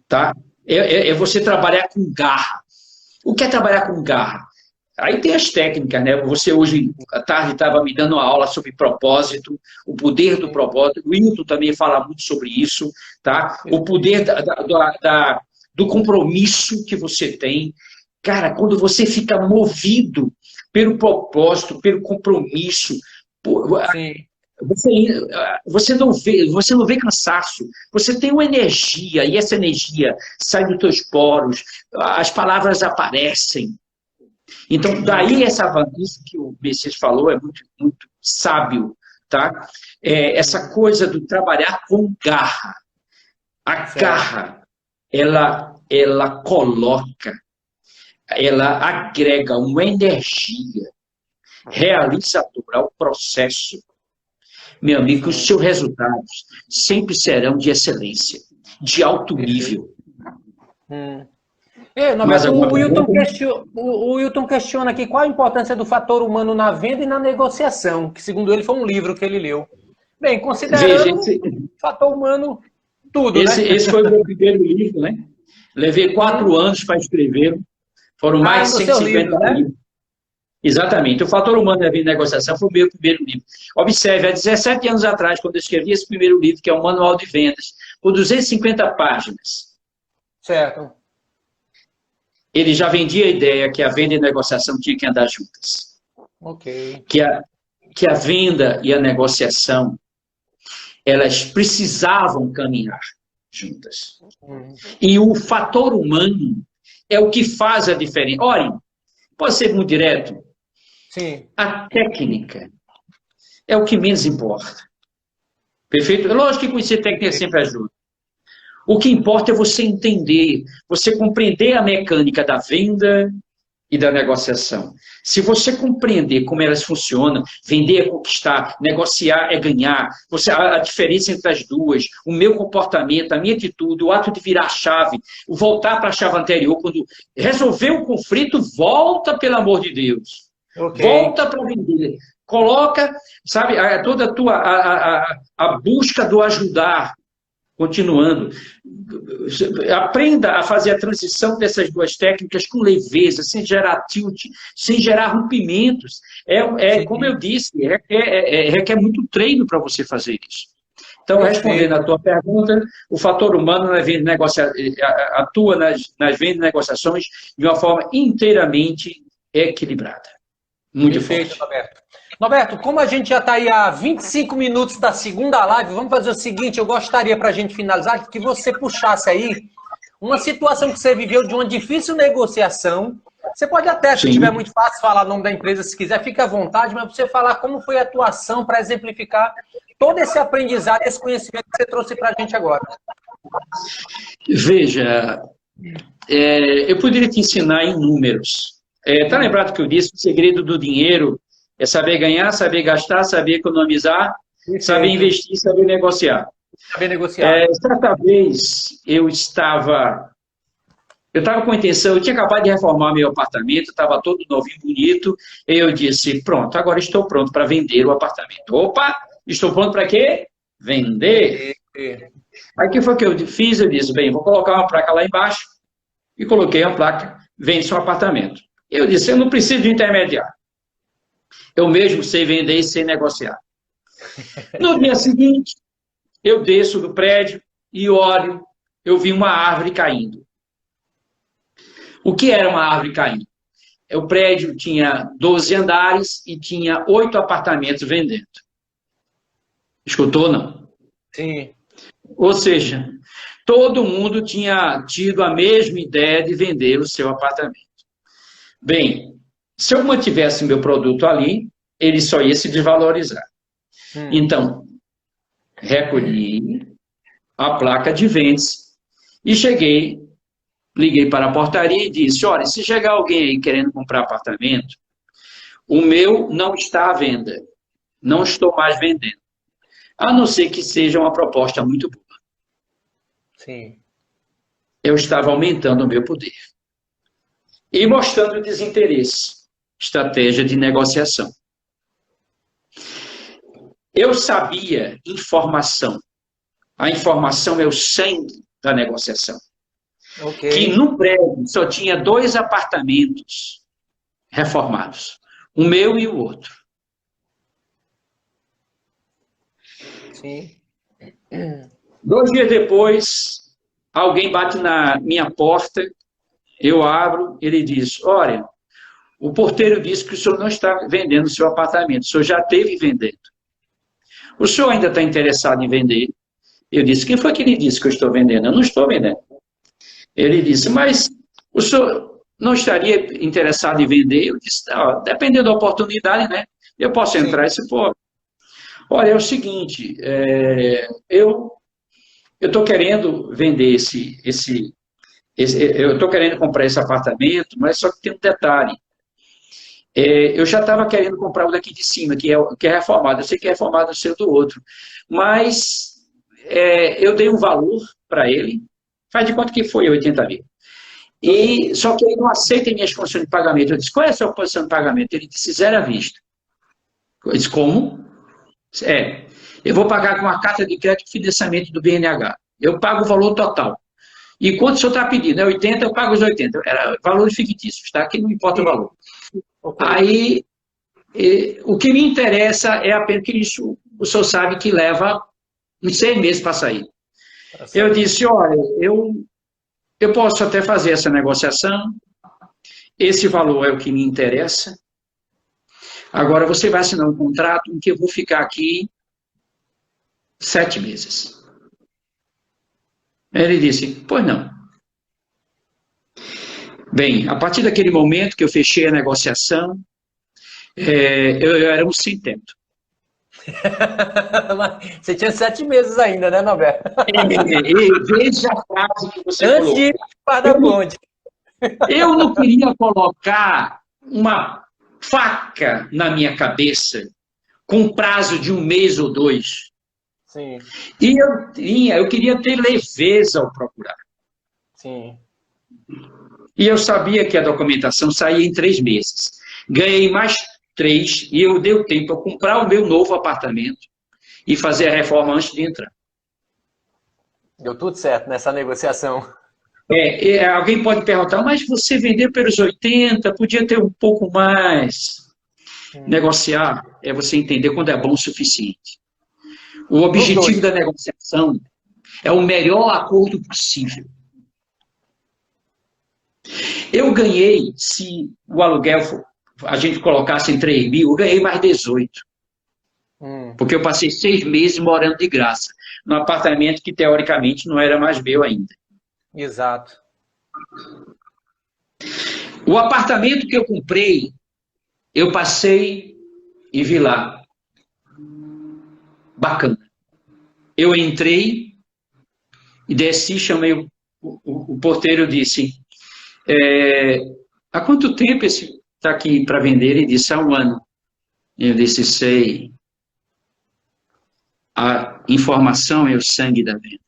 Speaker 2: Tá? É você trabalhar com garra. O que é trabalhar com garra? Aí tem as técnicas, né? Você hoje à tarde estava me dando uma aula sobre propósito, o poder do propósito. O Wilton também fala muito sobre isso, tá? O poder do compromisso que você tem. Cara, quando você fica movido pelo propósito, pelo compromisso, você não vê cansaço, você tem uma energia, e essa energia sai dos teus poros, as palavras aparecem. Então, daí isso que o Messias falou é muito, muito sábio, tá? Essa coisa do trabalhar com garra. A garra, ela coloca, ela agrega uma energia realizadora ao processo. Meu amigo, os seus resultados sempre serão de excelência, de alto nível.
Speaker 1: O Wilton questiona aqui qual a importância do fator humano na venda e na negociação, que segundo ele foi um livro que ele leu. Bem, considerando o fator humano, tudo, né?
Speaker 2: Esse foi o meu primeiro livro, né? Levei 4 anos para escrever, foram mais de 150 livros. Exatamente. O Fator Humano na Venda e Negociação foi o meu primeiro livro. Observe, há 17 anos atrás, quando eu escrevi esse primeiro livro, que é um manual de vendas, por 250 páginas.
Speaker 1: Certo.
Speaker 2: Ele já vendia a ideia que a venda e a negociação tinham que andar juntas.
Speaker 1: Ok.
Speaker 2: Que a venda e a negociação, elas precisavam caminhar juntas. E o fator humano é o que faz a diferença. Olhem, pode ser muito direto.
Speaker 1: Sim.
Speaker 2: A técnica é o que menos importa. Perfeito? Lógico que conhecer técnica sempre ajuda. O que importa é você entender, você compreender a mecânica da venda e da negociação. Se você compreender como elas funcionam, vender é conquistar, negociar é ganhar, a diferença entre as duas, o meu comportamento, a minha atitude, o ato de virar a chave, o voltar para a chave anterior, quando resolver o conflito, volta, pelo amor de Deus. Okay. Volta para vender. Coloca, sabe, toda a tua a busca do ajudar. Continuando, aprenda a fazer a transição dessas duas técnicas com leveza, sem gerar tilt, sem gerar rompimentos. Como eu disse, requer muito treino para você fazer isso. Então, respondendo à tua pergunta, o fator humano atua nas vendas e negociações de uma forma inteiramente equilibrada. Muito
Speaker 1: Perfeito,
Speaker 2: forte.
Speaker 1: Roberto. Norberto, como a gente já está aí há 25 minutos da segunda live, vamos fazer o seguinte, eu gostaria para a gente finalizar que você puxasse aí uma situação que você viveu de uma difícil negociação. Você pode até, se tiver muito fácil, falar o nome da empresa, se quiser, fique à vontade, mas você falar como foi a atuação para exemplificar todo esse aprendizado, esse conhecimento que você trouxe para a gente agora.
Speaker 2: Veja, eu poderia te ensinar em números. Tá lembrado que eu disse que o segredo do dinheiro é saber ganhar, saber gastar, saber economizar, saber investir, saber negociar.
Speaker 1: Saber negociar.
Speaker 2: Certa vez eu estava com a intenção, eu tinha acabado de reformar meu apartamento, estava todo novinho, bonito, e eu disse, pronto, agora estou pronto para vender o apartamento. Opa, estou pronto para quê? Vender. Aí o que foi que eu fiz? Eu disse, bem, vou colocar uma placa lá embaixo, e coloquei a placa, vende seu apartamento. Eu disse, eu não preciso de intermediário. Eu mesmo sei vender e sei negociar. No dia seguinte, eu desço do prédio e olho, eu vi uma árvore caindo. O que era uma árvore caindo? O prédio tinha 12 andares e tinha 8 apartamentos vendendo. Escutou, não?
Speaker 1: Sim.
Speaker 2: Ou seja, todo mundo tinha tido a mesma ideia de vender o seu apartamento. Bem, se eu mantivesse meu produto ali, ele só ia se desvalorizar. Então, recolhi a placa de vendas e liguei para a portaria e disse, olha, se chegar alguém aí querendo comprar apartamento, o meu não está à venda, não estou mais vendendo, a não ser que seja uma proposta muito boa.
Speaker 1: Sim.
Speaker 2: Eu estava aumentando o meu poder e mostrando desinteresse, estratégia de negociação. Eu sabia informação. A informação é o sangue da negociação.
Speaker 1: Okay.
Speaker 2: Que no prédio só tinha 2 apartamentos reformados. O meu e o outro.
Speaker 1: Sim.
Speaker 2: 2 dias depois, alguém bate na minha porta, eu abro, ele diz, olha, o porteiro disse que o senhor não está vendendo o seu apartamento, o senhor já esteve vendendo. O senhor ainda está interessado em vender? Eu disse, quem foi que lhe disse que eu estou vendendo? Eu não estou vendendo. Ele disse, mas o senhor não estaria interessado em vender? Eu disse, dependendo da oportunidade, né? Eu posso entrar e se for. Olha, é o seguinte, eu estou querendo vender eu estou querendo comprar esse apartamento, mas só que tem um detalhe. Eu já estava querendo comprar o daqui de cima, que é reformado. Eu sei que é reformado o seu do outro. Mas eu dei um valor para ele, faz de conta que foi 80 mil. Só que ele não aceita minhas condições de pagamento. Eu disse, qual é a sua posição de pagamento? Ele disse, 0 à vista. Eu disse, como? Eu vou pagar com a carta de crédito e financiamento do BNH. Eu pago o valor total. E quanto o senhor está pedindo? 80, eu pago os 80. Era valores fictícios, tá? Que não importa o valor. Okay. Aí, o que me interessa é apenas que o senhor sabe que leva uns 6 meses para sair. Eu disse, olha, eu posso até fazer essa negociação, esse valor é o que me interessa, agora você vai assinar um contrato em que eu vou ficar aqui 7 meses. Ele disse, pois não. Bem, a partir daquele momento que eu fechei a negociação, eu era um sem teto.
Speaker 1: Você tinha 7 meses ainda, né, Norberto?
Speaker 2: Veja a frase que você
Speaker 1: colocou. Antes de ir para a ponte.
Speaker 2: Eu não queria colocar uma faca na minha cabeça com prazo de 1 mês ou 2.
Speaker 1: Sim.
Speaker 2: E eu queria ter leveza ao procurar.
Speaker 1: Sim.
Speaker 2: E eu sabia que a documentação saía em 3 meses. Ganhei mais 3 e eu dei o tempo para comprar o meu novo apartamento e fazer a reforma antes de entrar.
Speaker 1: Deu tudo certo nessa negociação.
Speaker 2: Alguém pode perguntar, mas você vendeu pelos 80, podia ter um pouco mais. Negociar é você entender quando é bom o suficiente. O objetivo da negociação é o melhor acordo possível. Eu ganhei, se o aluguel a gente colocasse em 3 mil, eu ganhei mais 18. Porque eu passei 6 meses morando de graça, num apartamento que, teoricamente, não era mais meu ainda.
Speaker 1: Exato.
Speaker 2: O apartamento que eu comprei, eu passei e vi lá. Bacana. Eu entrei e desci, chamei o porteiro, disse, há quanto tempo esse está aqui para vender? Ele disse, há 1 ano. Eu disse, sei. A informação é o sangue da venda.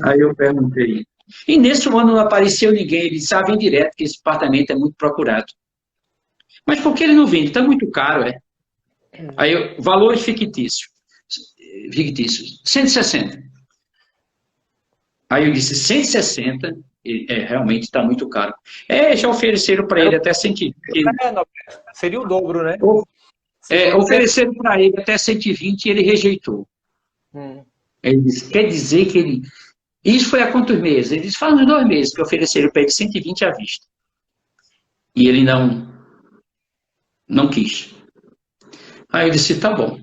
Speaker 2: Aí eu perguntei. E nesse ano não apareceu ninguém. Ele disse, vem direto, que esse apartamento é muito procurado. Mas por que ele não vende? Está muito caro, é? Aí, valores fictícios. 160. Aí eu disse, 160? Realmente está muito caro. Já ofereceram para ele até 120.
Speaker 1: Seria o dobro, né?
Speaker 2: Ofereceram para ele até 120 e ele rejeitou. Ele disse, quer dizer que ele... Isso foi há quantos meses? Ele disse, faz uns 2 meses que ofereceram para ele 120 à vista. E ele não quis. Aí eu disse, tá bom.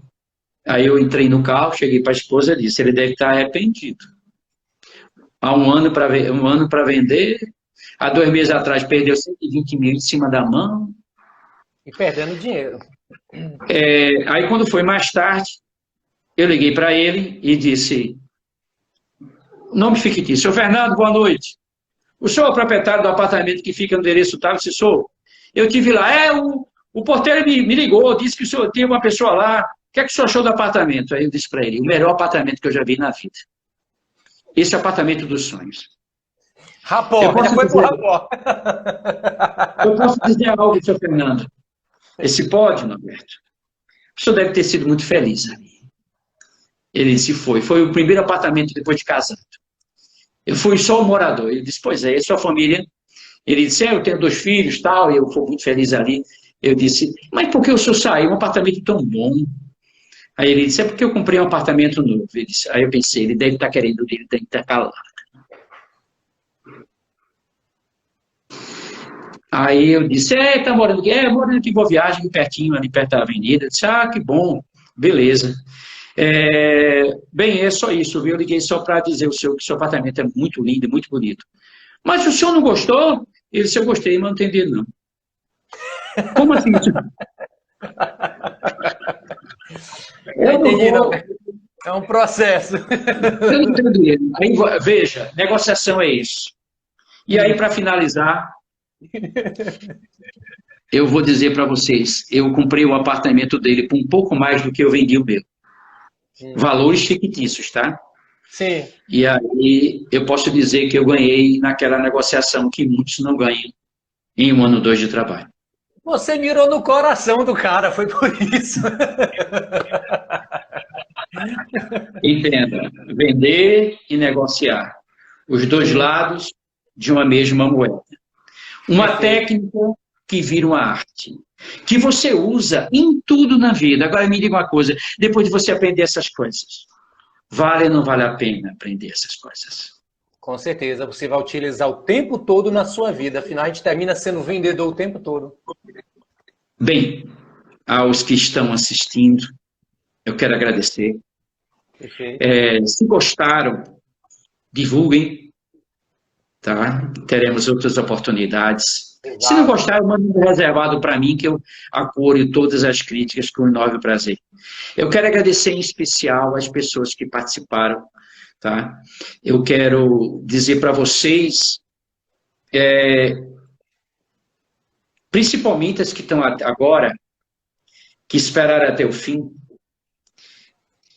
Speaker 2: Aí eu entrei no carro, cheguei para a esposa e disse, ele deve estar arrependido. Há 1 ano para vender, há 2 meses atrás perdeu 120 mil em cima da mão.
Speaker 1: E perdendo dinheiro.
Speaker 2: Aí quando foi mais tarde, eu liguei para ele e disse, nome fictício, senhor Fernando, boa noite. O senhor é o proprietário do apartamento que fica no endereço tal? Se sou. Eu tive lá, o porteiro me ligou, disse que o senhor tinha uma pessoa lá. O que é que o senhor achou do apartamento? Aí eu disse para ele, o melhor apartamento que eu já vi na vida. Esse é o apartamento dos sonhos.
Speaker 1: Rapó, já foi pro rapó.
Speaker 2: Eu posso dizer algo, senhor Fernando? Esse pode, Norberto? O senhor deve ter sido muito feliz ali. Ele disse, foi o primeiro apartamento depois de casado. Eu fui só o morador. Ele disse, pois é, sua família? Ele disse, eu tenho 2 filhos, tal, e eu fui muito feliz ali. Eu disse, mas por que o senhor saiu? Um apartamento tão bom. Aí ele disse, é porque eu comprei um apartamento novo. Ele disse, aí eu pensei, ele deve estar querendo, ele deve estar calado. Aí eu disse, tá morando aqui? Morando aqui em Boa Viagem, pertinho, ali perto da avenida. Eu disse, que bom, beleza. Bem, é só isso, viu? Eu liguei só para dizer que o seu apartamento é muito lindo, muito bonito. Mas o senhor não gostou? Ele disse, eu gostei, mas não entendi, não. Como assim?
Speaker 1: Eu entendi, não. É um processo.
Speaker 2: Eu não entendi. Aí, veja, negociação é isso. E aí, para finalizar, eu vou dizer para vocês, eu comprei o apartamento dele por um pouco mais do que eu vendi o meu. Valores fictícios, tá?
Speaker 1: Sim.
Speaker 2: E aí eu posso dizer que eu ganhei naquela negociação que muitos não ganham em 1 ano ou 2 de trabalho.
Speaker 1: Você mirou no coração do cara, foi por isso.
Speaker 2: Entenda, vender e negociar. Os 2 lados de uma mesma moeda. Uma técnica que vira uma arte. Que você usa em tudo na vida. Agora me diga uma coisa, depois de você aprender essas coisas, vale ou não vale a pena aprender essas coisas?
Speaker 1: Com certeza, você vai utilizar o tempo todo na sua vida. Afinal, a gente termina sendo vendedor o tempo todo.
Speaker 2: Bem, aos que estão assistindo, eu quero agradecer. Se gostaram, divulguem, tá? Teremos outras oportunidades. Exato. Se não gostaram, manda um reservado para mim, que eu acolho todas as críticas com enorme prazer. Eu quero agradecer em especial as pessoas que participaram, tá? Eu quero dizer para vocês, principalmente as que estão agora, que esperaram até o fim.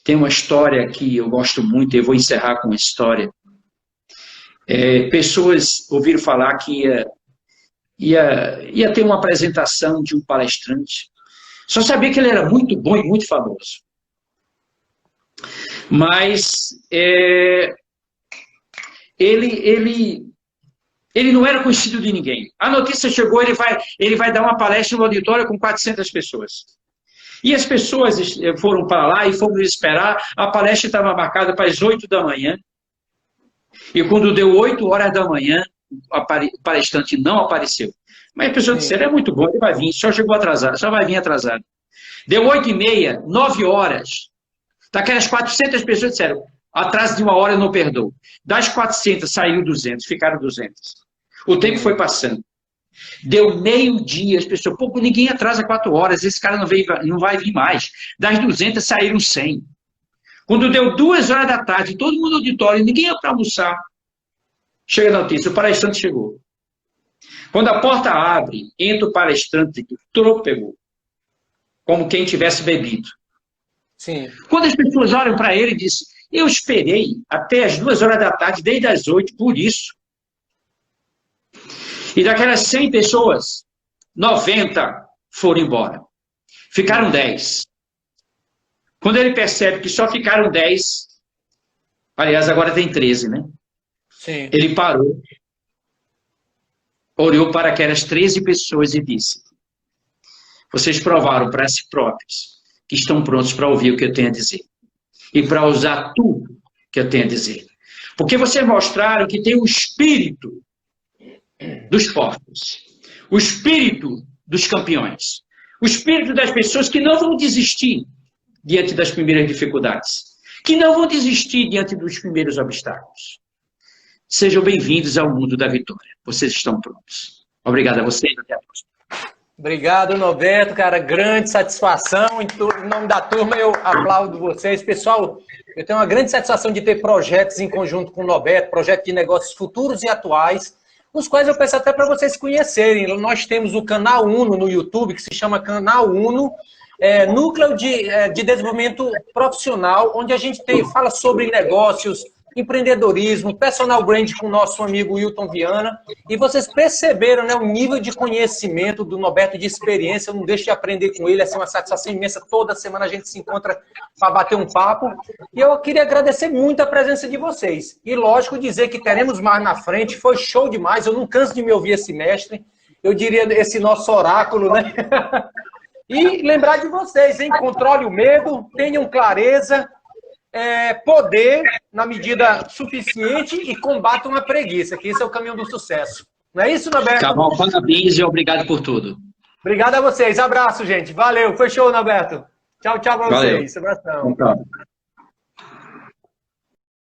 Speaker 2: Tem uma história que eu gosto muito, eu vou encerrar com uma história. Pessoas ouviram falar que ia ter uma apresentação de um palestrante. Só sabia que ele era muito bom e muito famoso. Mas ele não era conhecido de ninguém. A notícia chegou, ele vai dar uma palestra no auditório com 400 pessoas. E as pessoas foram para lá e foram esperar. A palestra estava marcada para as 8 da manhã. E quando deu 8 horas da manhã, o palestrante não apareceu. Mas a pessoa disse, é muito bom, ele vai vir, só chegou atrasado, só vai vir atrasado. Deu 8h30, 9 horas. Daquelas 400 pessoas disseram, atraso de 1 hora eu não perdoo. Das 400, saiu 200, ficaram 200. O tempo foi passando. Deu meio-dia, as pessoas, pô, ninguém atrasa 4 horas, esse cara não vai vir mais. Das 200, saíram 100. Quando deu 2 horas da tarde, todo mundo no auditório, ninguém ia para almoçar. Chega a notícia, o palestrante chegou. Quando a porta abre, entra o palestrante que trôpego, como quem tivesse bebido.
Speaker 1: Sim.
Speaker 2: Quando as pessoas olham para ele, dizem, eu esperei até as 2 horas da tarde, desde as 8, por isso. E daquelas 100 pessoas, 90 foram embora. Ficaram 10. Quando ele percebe que só ficaram 10, aliás, agora tem 13, né?
Speaker 1: Sim.
Speaker 2: Ele parou, olhou para aquelas 13 pessoas e disse, vocês provaram para si próprios que estão prontos para ouvir o que eu tenho a dizer. E para usar tudo que eu tenho a dizer. Porque vocês mostraram que tem o espírito dos fortes, o espírito dos campeões, o espírito das pessoas que não vão desistir diante das primeiras dificuldades, que não vão desistir diante dos primeiros obstáculos. Sejam bem-vindos ao mundo da vitória. Vocês estão prontos. Obrigado a vocês. Até a próxima.
Speaker 1: Obrigado, Norberto, cara. Grande satisfação. Em nome da turma, eu aplaudo vocês. Pessoal, eu tenho uma grande satisfação de ter projetos em conjunto com o Norberto, projetos de negócios futuros e atuais, os quais eu peço até para vocês conhecerem. Nós temos o Canal Uno no YouTube, que se chama Canal Uno, Núcleo de Desenvolvimento Profissional, onde a gente fala sobre negócios, empreendedorismo, personal brand com o nosso amigo Wilton Viana. E vocês perceberam, né, o nível de conhecimento do Norberto, de experiência. Eu não deixo de aprender com ele, é uma satisfação imensa. Toda semana a gente se encontra para bater um papo. E eu queria agradecer muito a presença de vocês. E, lógico, dizer que teremos mais na frente. Foi show demais. Eu não canso de me ouvir esse mestre. Eu diria esse nosso oráculo, né? E lembrar de vocês, hein? Controle o medo, tenham clareza, poder na medida suficiente e combatam a preguiça, que esse é o caminho do sucesso. Não é isso, Norberto?
Speaker 2: Tá bom, parabéns e obrigado por tudo.
Speaker 1: Obrigado a vocês. Abraço, gente. Valeu. Foi show, Norberto. Tchau, tchau para vocês. Abração.
Speaker 2: Tchau.